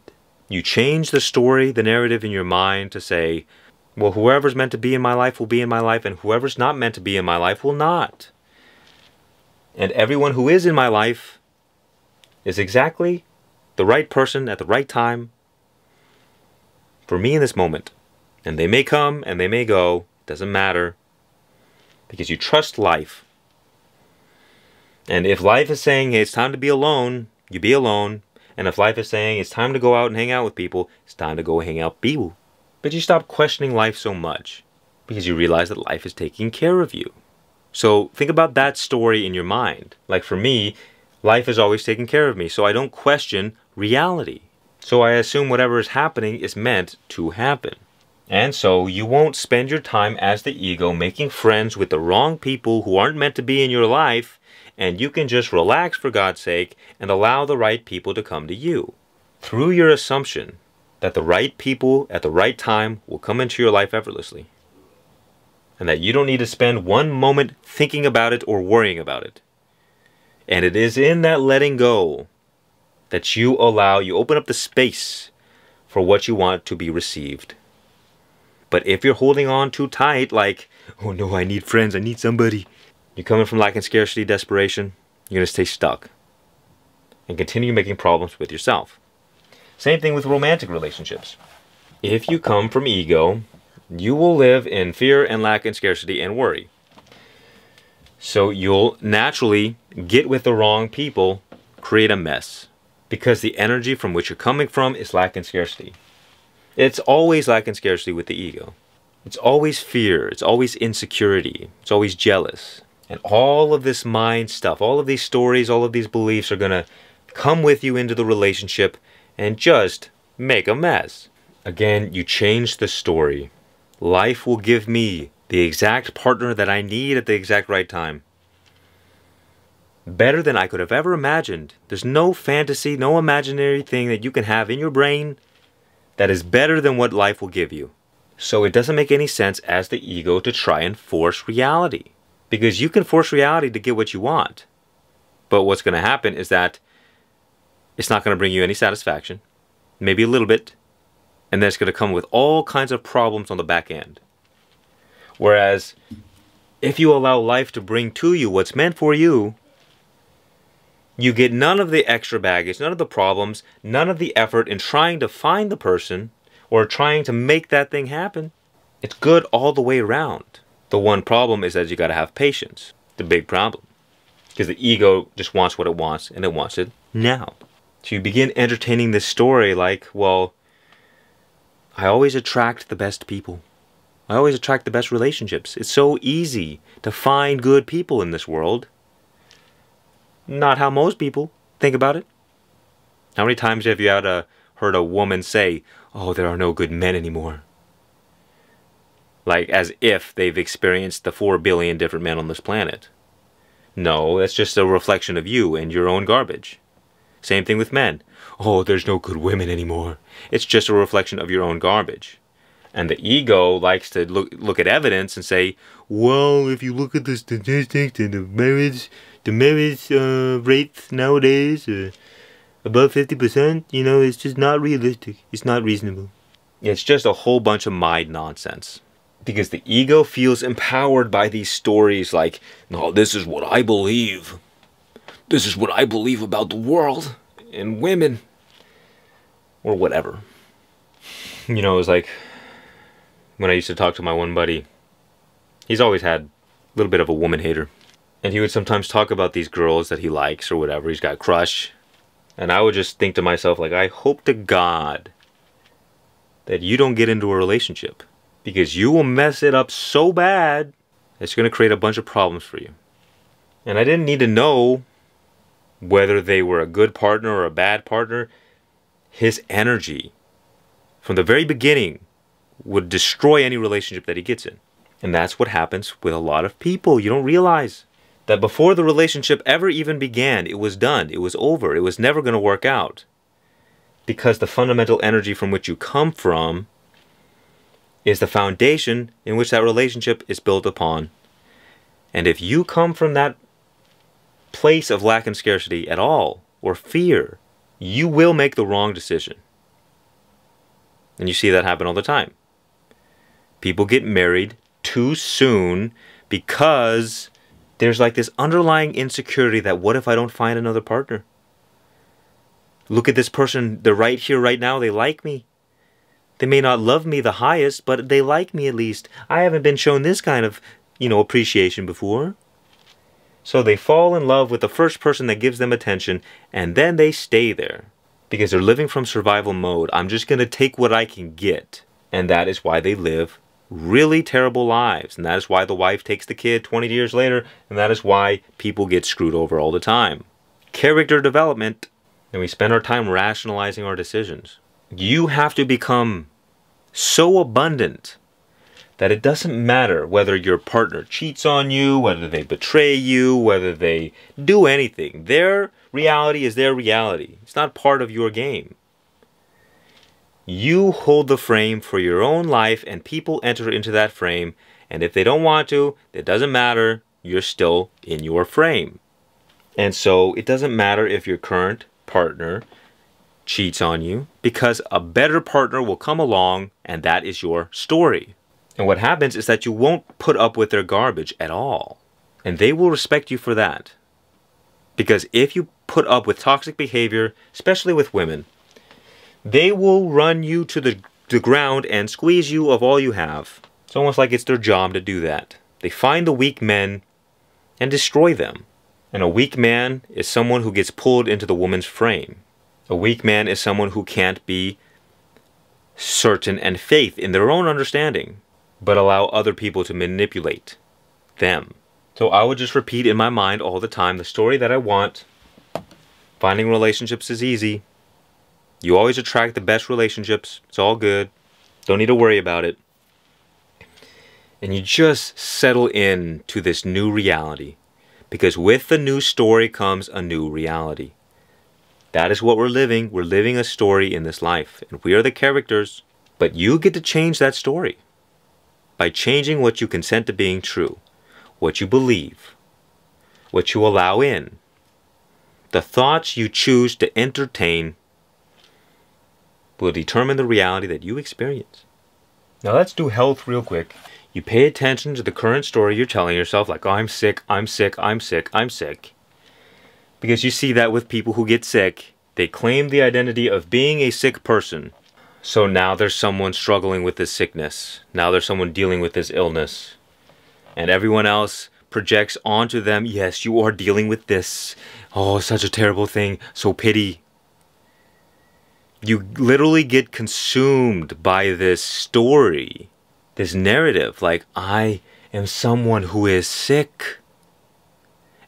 You change the story, the narrative in your mind to say, well, whoever's meant to be in my life will be in my life, and whoever's not meant to be in my life will not. And everyone who is in my life is exactly the right person at the right time for me in this moment. And they may come and they may go. Doesn't matter. Because you trust life. And if life is saying, hey, it's time to be alone, you be alone. And if life is saying, it's time to go out and hang out with people, it's time to go hang out with people. But you stop questioning life so much because you realize that life is taking care of you. So think about that story in your mind. Like for me, life is always taking care of me, so I don't question reality. So I assume whatever is happening is meant to happen. And so you won't spend your time as the ego making friends with the wrong people who aren't meant to be in your life, and you can just relax for God's sake and allow the right people to come to you. Through your assumption that the right people at the right time will come into your life effortlessly. And that you don't need to spend one moment thinking about it or worrying about it. And it is in that letting go that you open up the space for what you want to be received. But if you're holding on too tight, like, oh no, I need friends, I need somebody. You're coming from lack and scarcity, desperation, you're going to stay stuck. And continue making problems with yourself. Same thing with romantic relationships. If you come from ego, you will live in fear and lack and scarcity and worry. So you'll naturally get with the wrong people, create a mess. Because the energy from which you're coming from is lack and scarcity. It's always lack and scarcity with the ego. It's always fear. It's always insecurity. It's always jealous. And all of this mind stuff, all of these stories, all of these beliefs are going to come with you into the relationship and just make a mess. Again, you change the story. Life will give me the exact partner that I need at the exact right time. Better than I could have ever imagined. There's no fantasy, no imaginary thing that you can have in your brain that is better than what life will give you. So it doesn't make any sense as the ego to try and force reality. Because you can force reality to get what you want. But what's going to happen is that it's not going to bring you any satisfaction. Maybe a little bit. And then it's going to come with all kinds of problems on the back end. Whereas, if you allow life to bring to you what's meant for you, you get none of the extra baggage, none of the problems, none of the effort in trying to find the person or trying to make that thing happen. It's good all the way around. The one problem is that you got to have patience. The big problem. Because the ego just wants what it wants, and it wants it now. So you begin entertaining this story like, well, I always attract the best people. I always attract the best relationships. It's so easy to find good people in this world. Not how most people think about it. How many times have you heard a woman say, oh, there are no good men anymore? Like as if they've experienced the 4 billion different men on this planet. No, that's just a reflection of you and your own garbage. Same thing with men. Oh, there's no good women anymore. It's just a reflection of your own garbage. And the ego likes to look at evidence and say, well, if you look at the statistics and the marriage rates nowadays above 50%, you know, it's just not realistic. It's not reasonable. It's just a whole bunch of mind nonsense. Because the ego feels empowered by these stories like, no, this is what I believe. This is what I believe about the world and women. Or whatever. You know, it was like when I used to talk to my one buddy. He's always had a little bit of a woman hater. And he would sometimes talk about these girls that he likes or whatever. He's got a crush. And I would just think to myself, like, I hope to God that you don't get into a relationship. Because you will mess it up so bad, it's going to create a bunch of problems for you. And I didn't need to know whether they were a good partner or a bad partner. His energy, from the very beginning, would destroy any relationship that he gets in. And that's what happens with a lot of people. You don't realize that before the relationship ever even began, it was done. It was over. It was never going to work out. Because the fundamental energy from which you come from is the foundation in which that relationship is built upon. And if you come from that place of lack and scarcity at all, or fear, you will make the wrong decision. And you see that happen all the time. People get married too soon because there's like this underlying insecurity that what if I don't find another partner? Look at this person, they're right here, right now, they like me. They may not love me the highest, but they like me at least. I haven't been shown this kind of, appreciation before. So they fall in love with the first person that gives them attention, and then they stay there. Because they're living from survival mode. I'm just going to take what I can get. And that is why they live really terrible lives. And that is why the wife takes the kid 20 years later. And that is why people get screwed over all the time. Character development. And we spend our time rationalizing our decisions. You have to become so abundant that it doesn't matter whether your partner cheats on you, whether they betray you, whether they do anything. Their reality is their reality. It's not part of your game. You hold the frame for your own life, and people enter into that frame. And if they don't want to, it doesn't matter. You're still in your frame. And so it doesn't matter if your current partner cheats on you, because a better partner will come along, and that is your story. And what happens is that you won't put up with their garbage at all. And they will respect you for that. Because if you put up with toxic behavior, especially with women, they will run you to the ground and squeeze you of all you have. It's almost like it's their job to do that. They find the weak men and destroy them. And a weak man is someone who gets pulled into the woman's frame. A weak man is someone who can't be certain and faith in their own understanding, but allow other people to manipulate them. So I would just repeat in my mind all the time the story that I want. Finding relationships is easy. You always attract the best relationships. It's all good. Don't need to worry about it. And you just settle in to this new reality. Because with the new story comes a new reality. That is what we're living. We're living a story in this life. And we are the characters. But you get to change that story. By changing what you consent to being true. What you believe. What you allow in. The thoughts you choose to entertain will determine the reality that you experience. Now let's do health real quick. You pay attention to the current story you're telling yourself, like, oh, I'm sick, I'm sick, I'm sick, I'm sick. Because you see that with people who get sick, they claim the identity of being a sick person. So now there's someone struggling with this sickness. Now there's someone dealing with this illness. And everyone else projects onto them, yes, you are dealing with this. Oh, such a terrible thing. So pity. You literally get consumed by this story, this narrative, like, I am someone who is sick.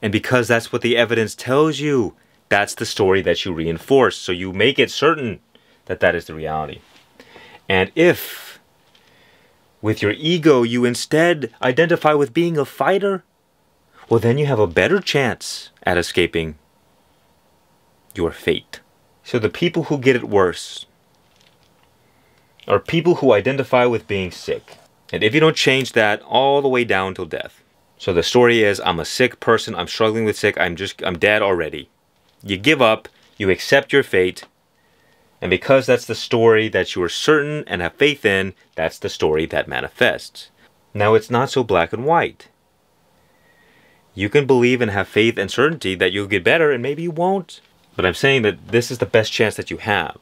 And because that's what the evidence tells you, that's the story that you reinforce. So you make it certain that that is the reality. And if with your ego, you instead identify with being a fighter, well, then you have a better chance at escaping your fate. So the people who get it worse are people who identify with being sick. And if you don't change that, all the way down till death. So the story is, I'm a sick person, I'm struggling with sick, I'm dead already. You give up, you accept your fate, and because that's the story that you are certain and have faith in, that's the story that manifests. Now it's not so black and white. You can believe and have faith and certainty that you'll get better, and maybe you won't. But I'm saying that this is the best chance that you have.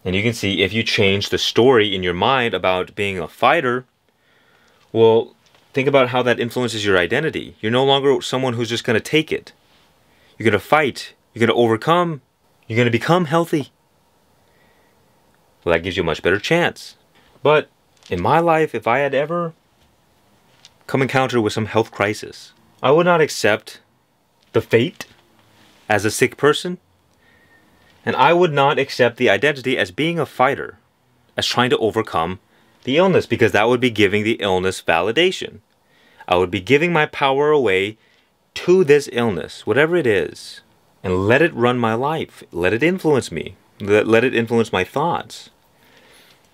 And you can see if you change the story in your mind about being a fighter, well, think about how that influences your identity. You're no longer someone who's just going to take it. You're going to fight. You're going to overcome. You're going to become healthy. Well, that gives you a much better chance. But in my life, if I had ever come encounter with some health crisis, I would not accept the fate as a sick person. And I would not accept the identity as being a fighter, as trying to overcome the illness, because that would be giving the illness validation. I would be giving my power away to this illness, whatever it is, and let it run my life. Let it influence me. Let it influence my thoughts.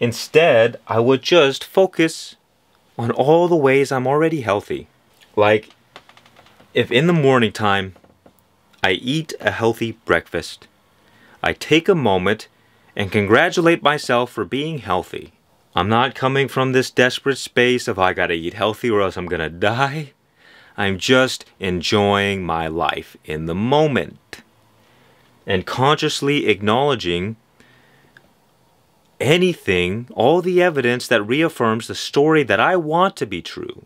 Instead, I would just focus on all the ways I'm already healthy. Like, if in the morning time I eat a healthy breakfast, I take a moment and congratulate myself for being healthy. I'm not coming from this desperate space of I gotta eat healthy or else I'm gonna die. I'm just enjoying my life in the moment and consciously acknowledging anything, all the evidence that reaffirms the story that I want to be true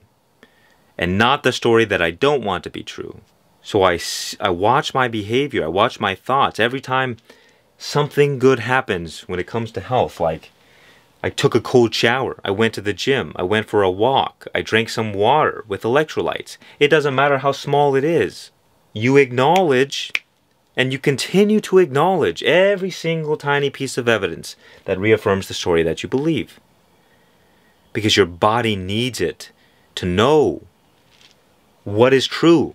and not the story that I don't want to be true. So I watch my behavior, I watch my thoughts every time something good happens when it comes to health. Like, I took a cold shower, I went to the gym, I went for a walk, I drank some water with electrolytes. It doesn't matter how small it is. You acknowledge and you continue to acknowledge every single tiny piece of evidence that reaffirms the story that you believe. Because your body needs it to know what is true.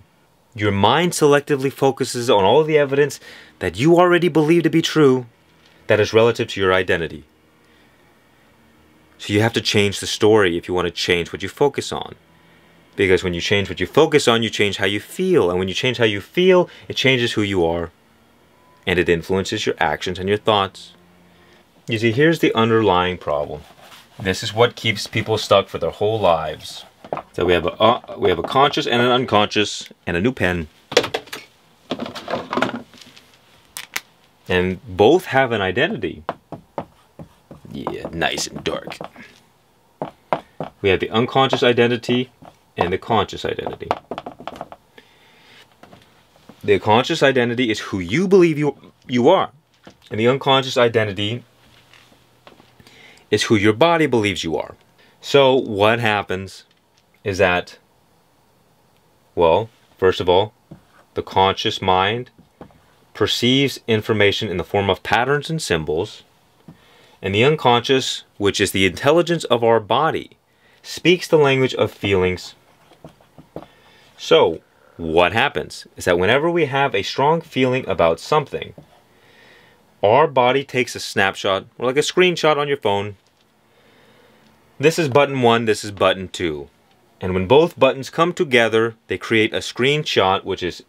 Your mind selectively focuses on all the evidence that you already believe to be true that is relative to your identity. So you have to change the story if you want to change what you focus on. Because when you change what you focus on, you change how you feel. And when you change how you feel, it changes who you are. And it influences your actions and your thoughts. You see, here's the underlying problem. This is what keeps people stuck for their whole lives. So we have a conscious and an unconscious and a new pen. And both have an identity. Yeah, nice and dark. We have the unconscious identity and the conscious identity. The conscious identity is who you believe you are. And the unconscious identity is who your body believes you are. So what happens is that, well, first of all, the conscious mind perceives information in the form of patterns and symbols, and the unconscious, which is the intelligence of our body, speaks the language of feelings. So, what happens is that whenever we have a strong feeling about something, our body takes a snapshot, or like a screenshot on your phone. This is button 1, this is button 2. And when both buttons come together, they create a screenshot, which is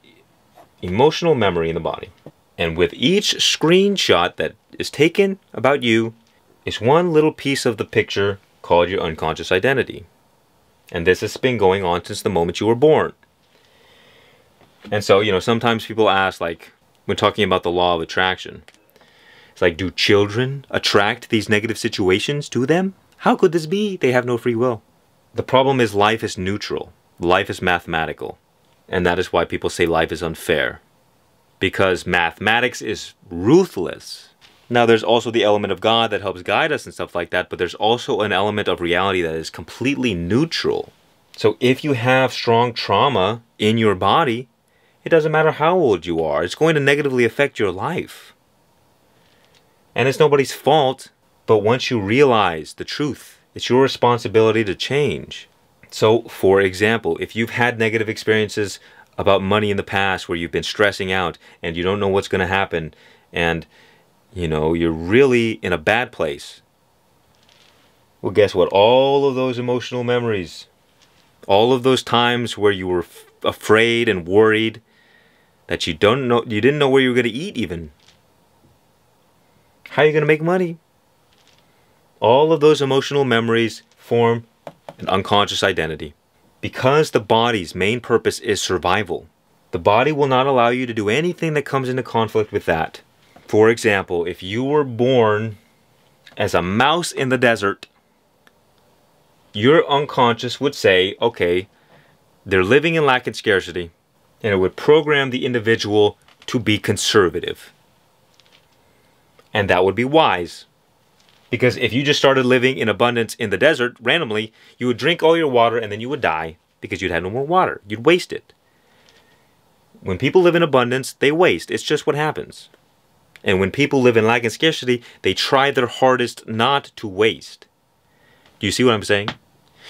emotional memory in the body. And with each screenshot that is taken about you is one little piece of the picture called your unconscious identity. And this has been going on since the moment you were born. And so, you know, sometimes people ask, like, when talking about the law of attraction, it's like, do children attract these negative situations to them? How could this be? They have no free will. The problem is life is neutral. Life is mathematical. And that is why people say life is unfair. Because mathematics is ruthless. Now, there's also the element of God that helps guide us and stuff like that, but there's also an element of reality that is completely neutral. So if you have strong trauma in your body, it doesn't matter how old you are. It's going to negatively affect your life. And it's nobody's fault, but once you realize the truth It's your responsibility to change. So, for example, if you've had negative experiences about money in the past where you've been stressing out and you don't know what's going to happen and, you're really in a bad place, well, guess what? All of those emotional memories, all of those times where you were afraid and worried that you didn't know where you were going to eat even. How are you going to make money? All of those emotional memories form an unconscious identity. Because the body's main purpose is survival, the body will not allow you to do anything that comes into conflict with that. For example, if you were born as a mouse in the desert, your unconscious would say, okay, they're living in lack and scarcity, and it would program the individual to be conservative. And that would be wise. Because if you just started living in abundance in the desert, randomly, you would drink all your water and then you would die because you'd have no more water. You'd waste it. When people live in abundance, they waste. It's just what happens. And when people live in lack and scarcity, they try their hardest not to waste. Do you see what I'm saying?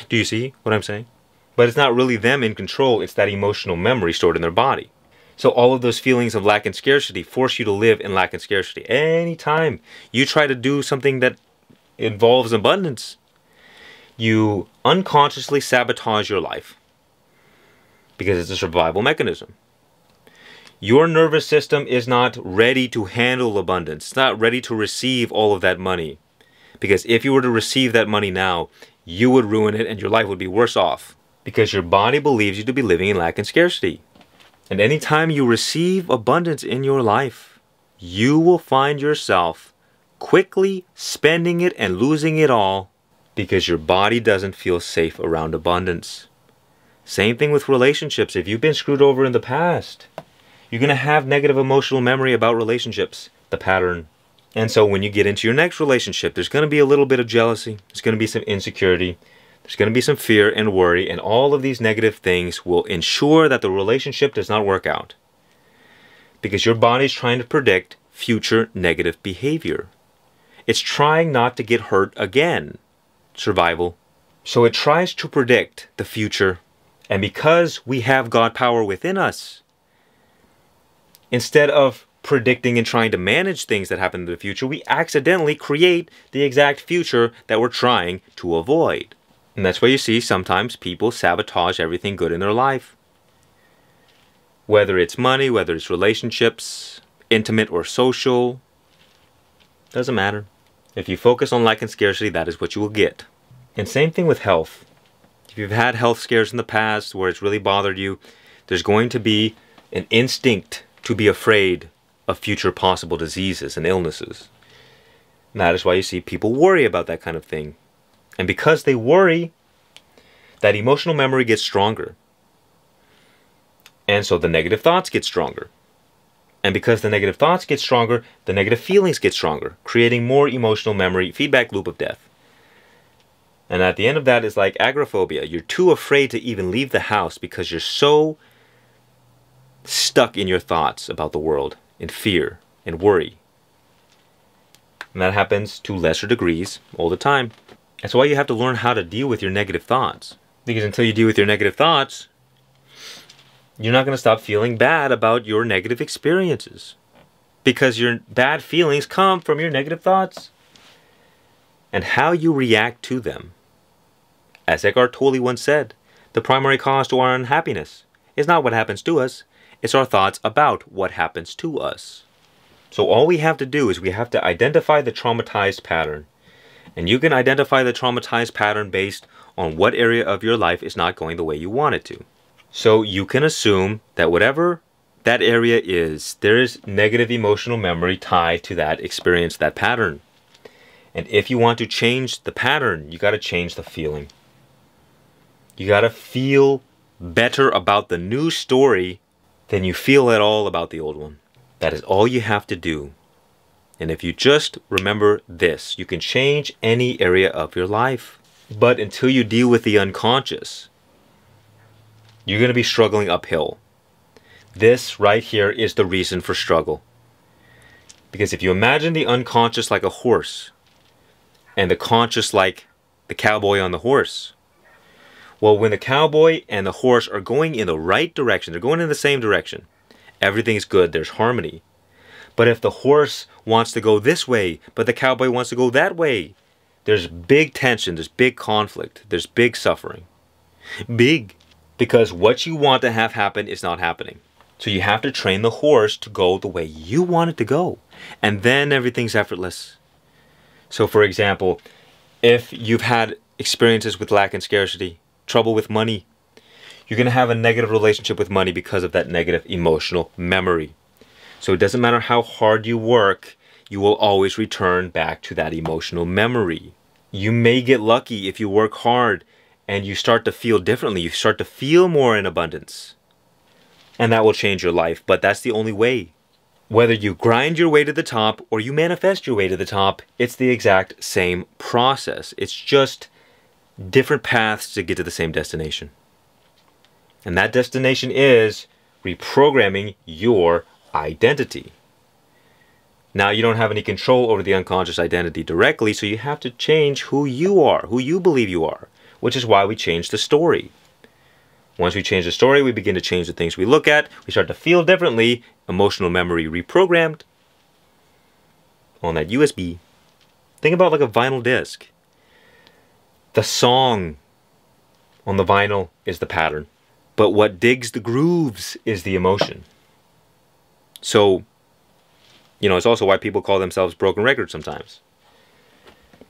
Do you see what I'm saying? But it's not really them in control. It's that emotional memory stored in their body. So all of those feelings of lack and scarcity force you to live in lack and scarcity. Anytime you try to do something that involves abundance, you unconsciously sabotage your life because it's a survival mechanism. Your nervous system is not ready to handle abundance. It's not ready to receive all of that money. Because if you were to receive that money now, you would ruin it and your life would be worse off. Because your body believes you to be living in lack and scarcity. And anytime you receive abundance in your life, you will find yourself quickly spending it and losing it all because your body doesn't feel safe around abundance. Same thing with relationships. If you've been screwed over in the past, you're going to have negative emotional memory about relationships, the pattern. And so when you get into your next relationship, there's going to be a little bit of jealousy. There's going to be some insecurity. There's going to be some fear and worry. And all of these negative things will ensure that the relationship does not work out. Because your body's trying to predict future negative behavior. It's trying not to get hurt again. Survival. So it tries to predict the future. And because we have God power within us, instead of predicting and trying to manage things that happen in the future, we accidentally create the exact future that we're trying to avoid. And that's why you see sometimes people sabotage everything good in their life. Whether it's money, whether it's relationships, intimate or social, doesn't matter. If you focus on lack and scarcity, that is what you will get. And same thing with health. If you've had health scares in the past where it's really bothered you, there's going to be an instinct to be afraid of future possible diseases and illnesses. And that is why you see people worry about that kind of thing. And because they worry, that emotional memory gets stronger. And so the negative thoughts get stronger. And because the negative thoughts get stronger, the negative feelings get stronger, creating more emotional memory, feedback loop of death. And at the end of that is like agoraphobia. You're too afraid to even leave the house because you're so stuck in your thoughts about the world, in fear and worry. And that happens to lesser degrees all the time. That's why you have to learn how to deal with your negative thoughts. Because until you deal with your negative thoughts, you're not going to stop feeling bad about your negative experiences. Because your bad feelings come from your negative thoughts. And how you react to them. As Eckhart Tolle once said, the primary cause to our unhappiness is not what happens to us, it's our thoughts about what happens to us. So all we have to do is we have to identify the traumatized pattern. And you can identify the traumatized pattern based on what area of your life is not going the way you want it to. So you can assume that whatever that area is, there is negative emotional memory tied to that experience, that pattern. And if you want to change the pattern, you got to change the feeling. You got to feel better about the new story than you feel at all about the old one. That is all you have to do. And if you just remember this, you can change any area of your life. But until you deal with the unconscious, you're going to be struggling uphill. This right here is the reason for struggle. Because if you imagine the unconscious like a horse, and the conscious like the cowboy on the horse. Well, when the cowboy and the horse are going in the right direction, they're going in the same direction, everything's good, there's harmony. But if the horse wants to go this way, but the cowboy wants to go that way, there's big tension, there's big conflict, there's big suffering. Big. Because what you want to have happen is not happening. So you have to train the horse to go the way you want it to go. And then everything's effortless. So for example, if you've had experiences with lack and scarcity, trouble with money, you're going to have a negative relationship with money because of that negative emotional memory. So it doesn't matter how hard you work, you will always return back to that emotional memory. You may get lucky if you work hard and you start to feel differently. You start to feel more in abundance. And that will change your life, but that's the only way. Whether you grind your way to the top or you manifest your way to the top, it's the exact same process. It's just different paths to get to the same destination. And that destination is reprogramming your identity. Now, you don't have any control over the unconscious identity directly, so you have to change who you are, who you believe you are, which is why we change the story. Once we change the story, we begin to change the things we look at. We start to feel differently. Emotional memory reprogrammed on that USB. Think about like a vinyl disc. The song on the vinyl is the pattern, but what digs the grooves is the emotion. So, it's also why people call themselves broken records sometimes.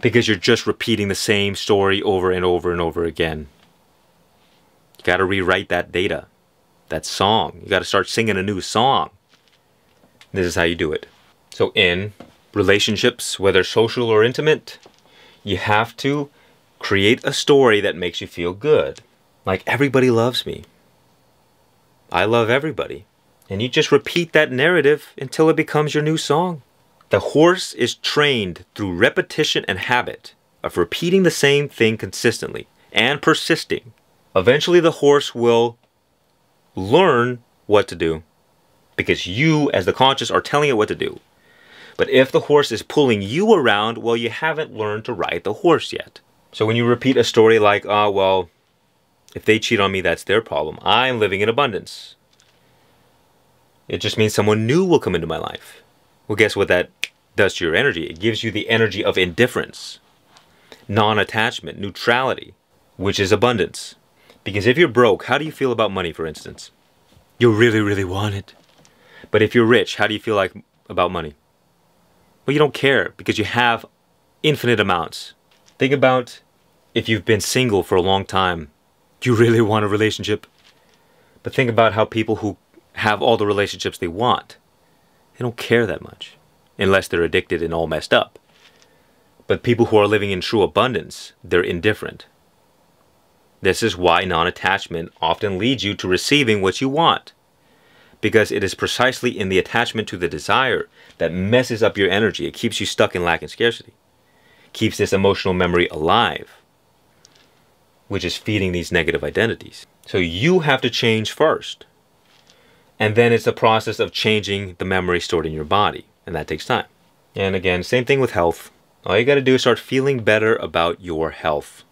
Because you're just repeating the same story over and over and over again. You got to rewrite that data, that song. You got to start singing a new song. This is how you do it. So in relationships, whether social or intimate, you have to create a story that makes you feel good. Like, everybody loves me. I love everybody. And you just repeat that narrative until it becomes your new song. The horse is trained through repetition and habit of repeating the same thing consistently and persisting. Eventually the horse will learn what to do because you, as the conscious, are telling it what to do. But if the horse is pulling you around, well, you haven't learned to ride the horse yet. So when you repeat a story like, well, if they cheat on me, that's their problem. I'm living in abundance. It just means someone new will come into my life. Well, guess what that does to your energy? It gives you the energy of indifference, non-attachment, neutrality, which is abundance. Because if you're broke, how do you feel about money, for instance? You really, really want it. But if you're rich, how do you feel about money? Well, you don't care because you have infinite amounts. Think about if you've been single for a long time. Do you really want a relationship? But think about how people who have all the relationships they want, they don't care that much. Unless they're addicted and all messed up. But people who are living in true abundance, they're indifferent. This is why non-attachment often leads you to receiving what you want. Because it is precisely in the attachment to the desire that messes up your energy. It keeps you stuck in lack and scarcity. Keeps this emotional memory alive. Which is feeding these negative identities. So you have to change first. And then it's a process of changing the memory stored in your body. And that takes time. And again, same thing with health. All you got to do is start feeling better about your health.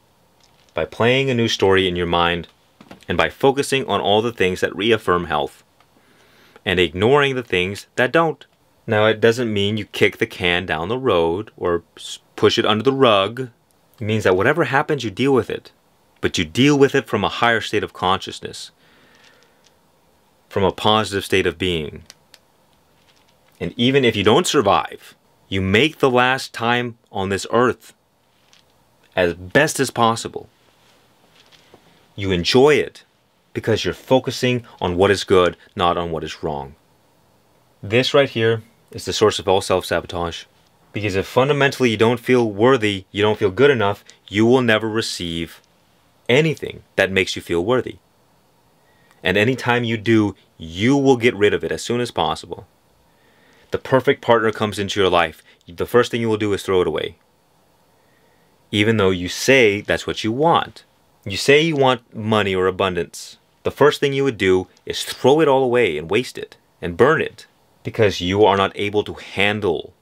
By playing a new story in your mind. And by focusing on all the things that reaffirm health. And ignoring the things that don't. Now, it doesn't mean you kick the can down the road or push it under the rug. It means that whatever happens, you deal with it. But you deal with it from a higher state of consciousness. From a positive state of being. And even if you don't survive, you make the last time on this earth as best as possible. You enjoy it because you're focusing on what is good, not on what is wrong. This right here is the source of all self-sabotage. Because if fundamentally you don't feel worthy, you don't feel good enough, you will never receive anything that makes you feel worthy. And anytime you do, you will get rid of it as soon as possible. The perfect partner comes into your life. The first thing you will do is throw it away. Even though you say that's what you want. You say you want money or abundance. The first thing you would do is throw it all away and waste it and burn it. Because you are not able to handle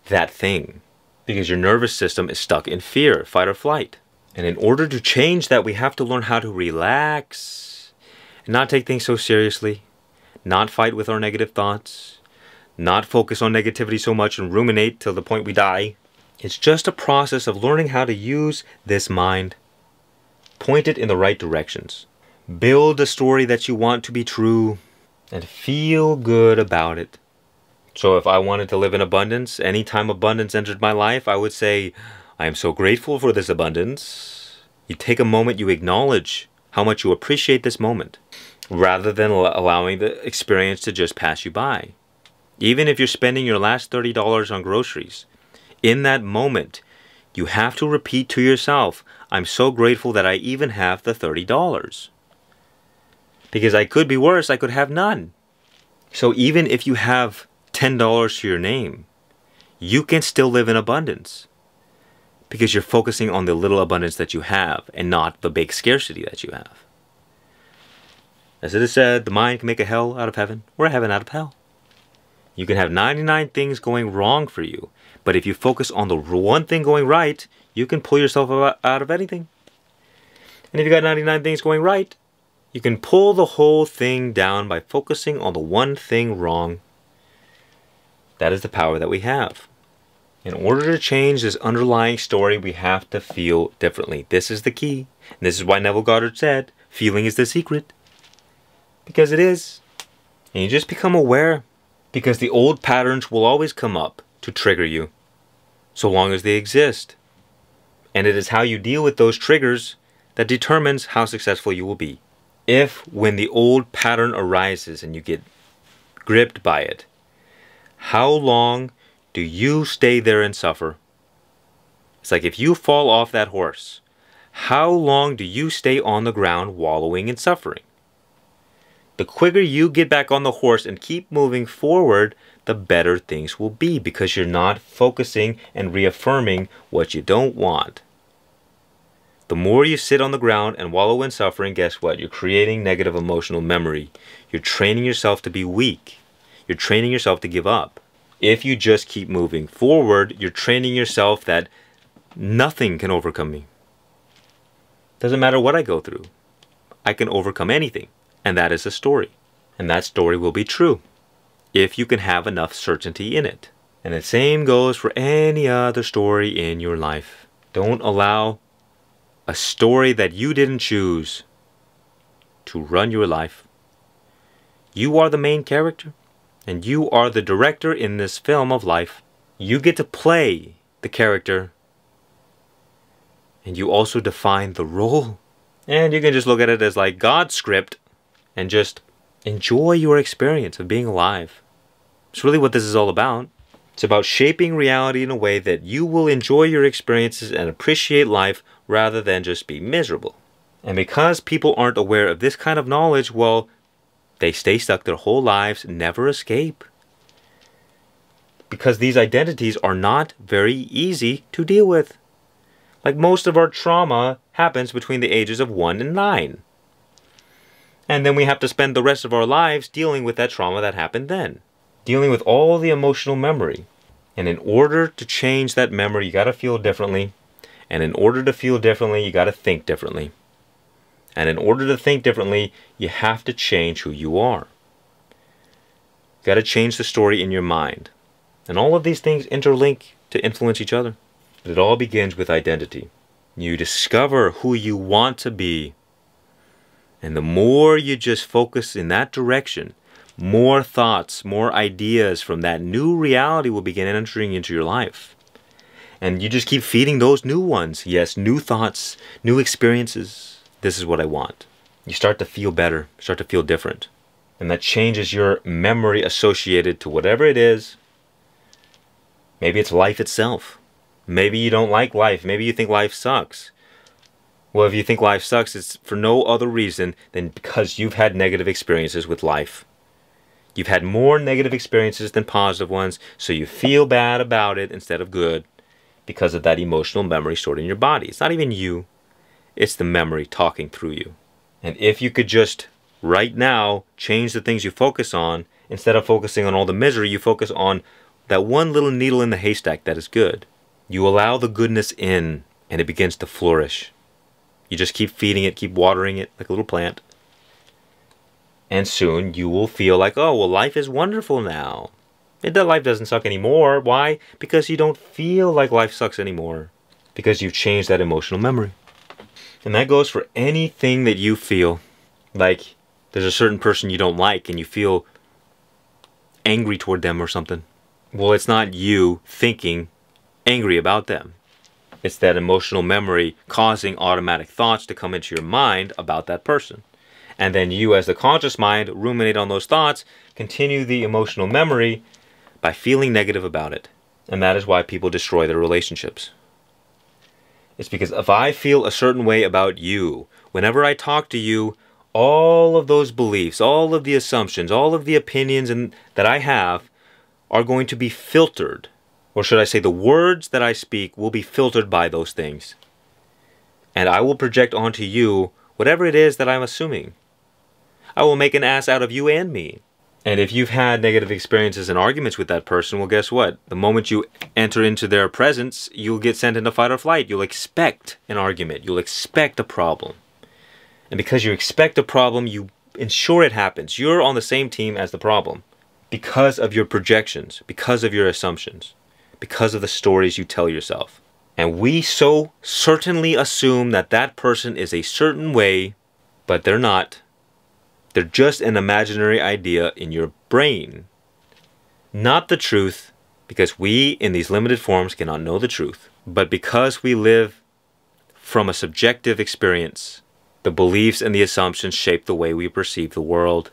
that thing. Because your nervous system is stuck in fear, fight or flight. And in order to change that, we have to learn how to relax and not take things so seriously, not fight with our negative thoughts, not focus on negativity so much and ruminate till the point we die. It's just a process of learning how to use this mind, point it in the right directions, build a story that you want to be true, and feel good about it. So if I wanted to live in abundance, anytime abundance entered my life, I would say, I am so grateful for this abundance. You take a moment, you acknowledge how much you appreciate this moment, rather than allowing the experience to just pass you by. Even if you're spending your last $30 on groceries, in that moment, you have to repeat to yourself, I'm so grateful that I even have the $30. Because I could be worse, I could have none. So even if you have $10 to your name, you can still live in abundance. Because you're focusing on the little abundance that you have and not the big scarcity that you have. As it is said, the mind can make a hell out of heaven or a heaven out of hell. You can have 99 things going wrong for you, but if you focus on the one thing going right, you can pull yourself out of anything. And if you got 99 things going right, you can pull the whole thing down by focusing on the one thing wrong. That is the power that we have. In order to change this underlying story, we have to feel differently. This is the key. And this is why Neville Goddard said, feeling is the secret. Because it is. And you just become aware. Because the old patterns will always come up to trigger you, so long as they exist. And it is how you deal with those triggers that determines how successful you will be. If, when the old pattern arises and you get gripped by it, how long do you stay there and suffer? It's like if you fall off that horse, how long do you stay on the ground wallowing in suffering? The quicker you get back on the horse and keep moving forward, the better things will be because you're not focusing and reaffirming what you don't want. The more you sit on the ground and wallow in suffering, guess what? You're creating negative emotional memory. You're training yourself to be weak. You're training yourself to give up. If you just keep moving forward, you're training yourself that nothing can overcome me. Doesn't matter what I go through. I can overcome anything. And that is a story. And that story will be true if you can have enough certainty in it. And the same goes for any other story in your life. Don't allow a story that you didn't choose to run your life. You are the main character, and you are the director in this film of life. You get to play the character, and you also define the role. And you can just look at it as like God's script, and just enjoy your experience of being alive. It's really what this is all about. It's about shaping reality in a way that you will enjoy your experiences and appreciate life rather than just be miserable. And because people aren't aware of this kind of knowledge, well, they stay stuck their whole lives, never escape. Because these identities are not very easy to deal with. Like most of our trauma happens between the ages of 1 and 9. And then we have to spend the rest of our lives dealing with that trauma that happened then. Dealing with all the emotional memory. And in order to change that memory, you got to feel differently. And in order to feel differently, you got to think differently. And in order to think differently, you have to change who you are. You got to change the story in your mind. And all of these things interlink to influence each other. But it all begins with identity. You discover who you want to be. And the more you just focus in that direction, more thoughts, more ideas from that new reality will begin entering into your life. And you just keep feeding those new ones. Yes, new thoughts, new experiences. This is what I want. You start to feel better, start to feel different. And that changes your memory associated to whatever it is. Maybe it's life itself. Maybe you don't like life. Maybe you think life sucks. Well, if you think life sucks, it's for no other reason than because you've had negative experiences with life. You've had more negative experiences than positive ones, so you feel bad about it instead of good because of that emotional memory stored in your body. It's not even you. It's the memory talking through you. And if you could just, right now, change the things you focus on, instead of focusing on all the misery, you focus on that one little needle in the haystack that is good. You allow the goodness in, and it begins to flourish. You just keep feeding it, keep watering it like a little plant. And soon you will feel like, oh, well, life is wonderful now. Life doesn't suck anymore. Why? Because you don't feel like life sucks anymore. Because you've changed that emotional memory. And that goes for anything that you feel. Like there's a certain person you don't like and you feel angry toward them or something. Well, it's not you thinking angry about them. It's that emotional memory causing automatic thoughts to come into your mind about that person. And then you, as the conscious mind, ruminate on those thoughts, continue the emotional memory by feeling negative about it. And that is why people destroy their relationships. It's because if I feel a certain way about you, whenever I talk to you, all of those beliefs, all of the assumptions, all of the opinions that I have are going to be filtered. Or should I say the words that I speak will be filtered by those things. And I will project onto you whatever it is that I'm assuming. I will make an ass out of you and me. And if you've had negative experiences and arguments with that person, well, guess what? The moment you enter into their presence, you'll get sent into fight or flight. You'll expect an argument. You'll expect a problem. And because you expect a problem, you ensure it happens. You're on the same team as the problem. Because of your projections, because of your assumptions, because of the stories you tell yourself. And we so certainly assume that that person is a certain way, but they're not. They're just an imaginary idea in your brain. Not the truth, because we in these limited forms cannot know the truth. But because we live from a subjective experience, the beliefs and the assumptions shape the way we perceive the world.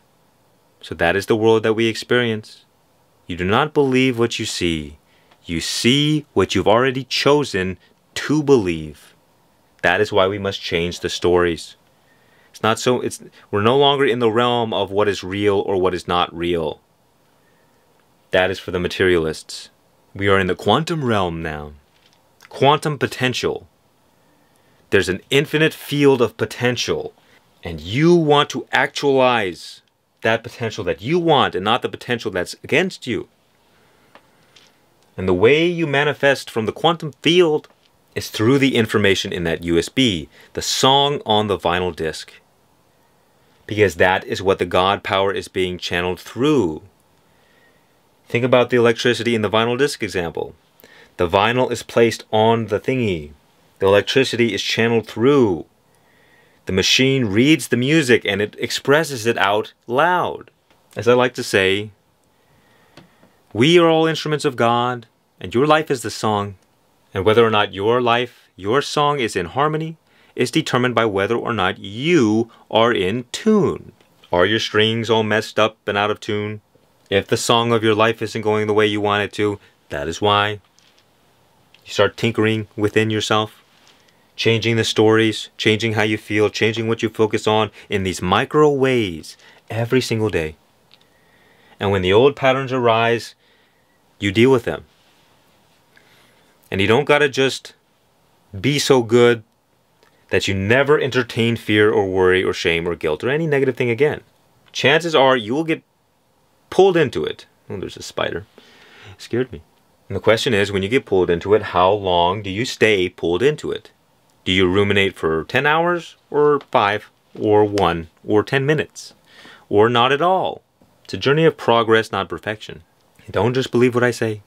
So that is the world that we experience. You do not believe what you see. You see what you've already chosen to believe. That is why we must change the stories. We're no longer in the realm of what is real or what is not real. That is for the materialists. We are in the quantum realm now. Quantum potential. There's an infinite field of potential. And you want to actualize that potential that you want and not the potential that's against you. And the way you manifest from the quantum field is through the information in that USB, the song on the vinyl disc. Because that is what the God power is being channeled through. Think about the electricity in the vinyl disc example. The vinyl is placed on the thingy. The electricity is channeled through. The machine reads the music and it expresses it out loud. As I like to say, we are all instruments of God, and your life is the song. And whether or not your life, your song is in harmony, is determined by whether or not you are in tune. Are your strings all messed up and out of tune? If the song of your life isn't going the way you want it to, that is why. You start tinkering within yourself, changing the stories, changing how you feel, changing what you focus on in these micro ways every single day. And when the old patterns arise, you deal with them. And you don't gotta just be so good that you never entertain fear or worry or shame or guilt or any negative thing again. Chances are you will get pulled into it. Oh, there's a spider. It scared me. And the question is, when you get pulled into it, how long do you stay pulled into it? Do you ruminate for 10 hours or 5 or 1 or 10 minutes? Or not at all? It's a journey of progress, not perfection. Don't just believe what I say.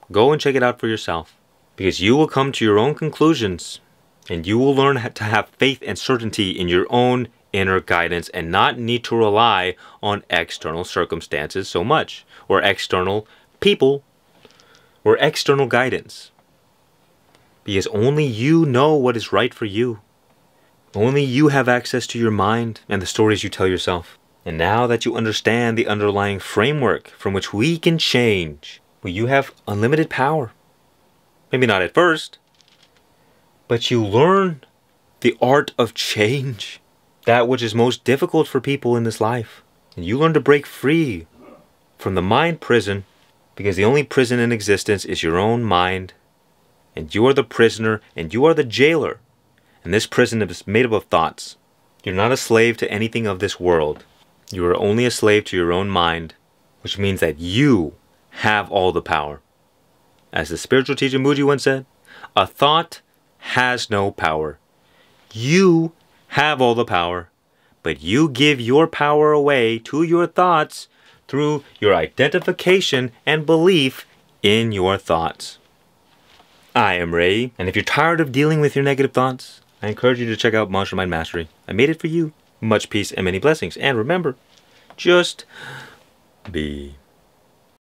Go and check it out for yourself. Because you will come to your own conclusions. And you will learn to have faith and certainty in your own inner guidance and not need to rely on external circumstances so much. Or external people. Or external guidance. Because only you know what is right for you. Only you have access to your mind and the stories you tell yourself. And now that you understand the underlying framework from which we can change, well, you have unlimited power. Maybe not at first, but you learn the art of change. That which is most difficult for people in this life. And you learn to break free from the mind prison, because the only prison in existence is your own mind. And you are the prisoner and you are the jailer. And this prison is made up of thoughts. You're not a slave to anything of this world. You are only a slave to your own mind, which means that you have all the power. As the spiritual teacher Muji once said, a thought has no power. You have all the power, but you give your power away to your thoughts through your identification and belief in your thoughts. I am Ray, and if you're tired of dealing with your negative thoughts, I encourage you to check out Monster Mind Mastery. I made it for you. Much peace and many blessings. And remember, just be.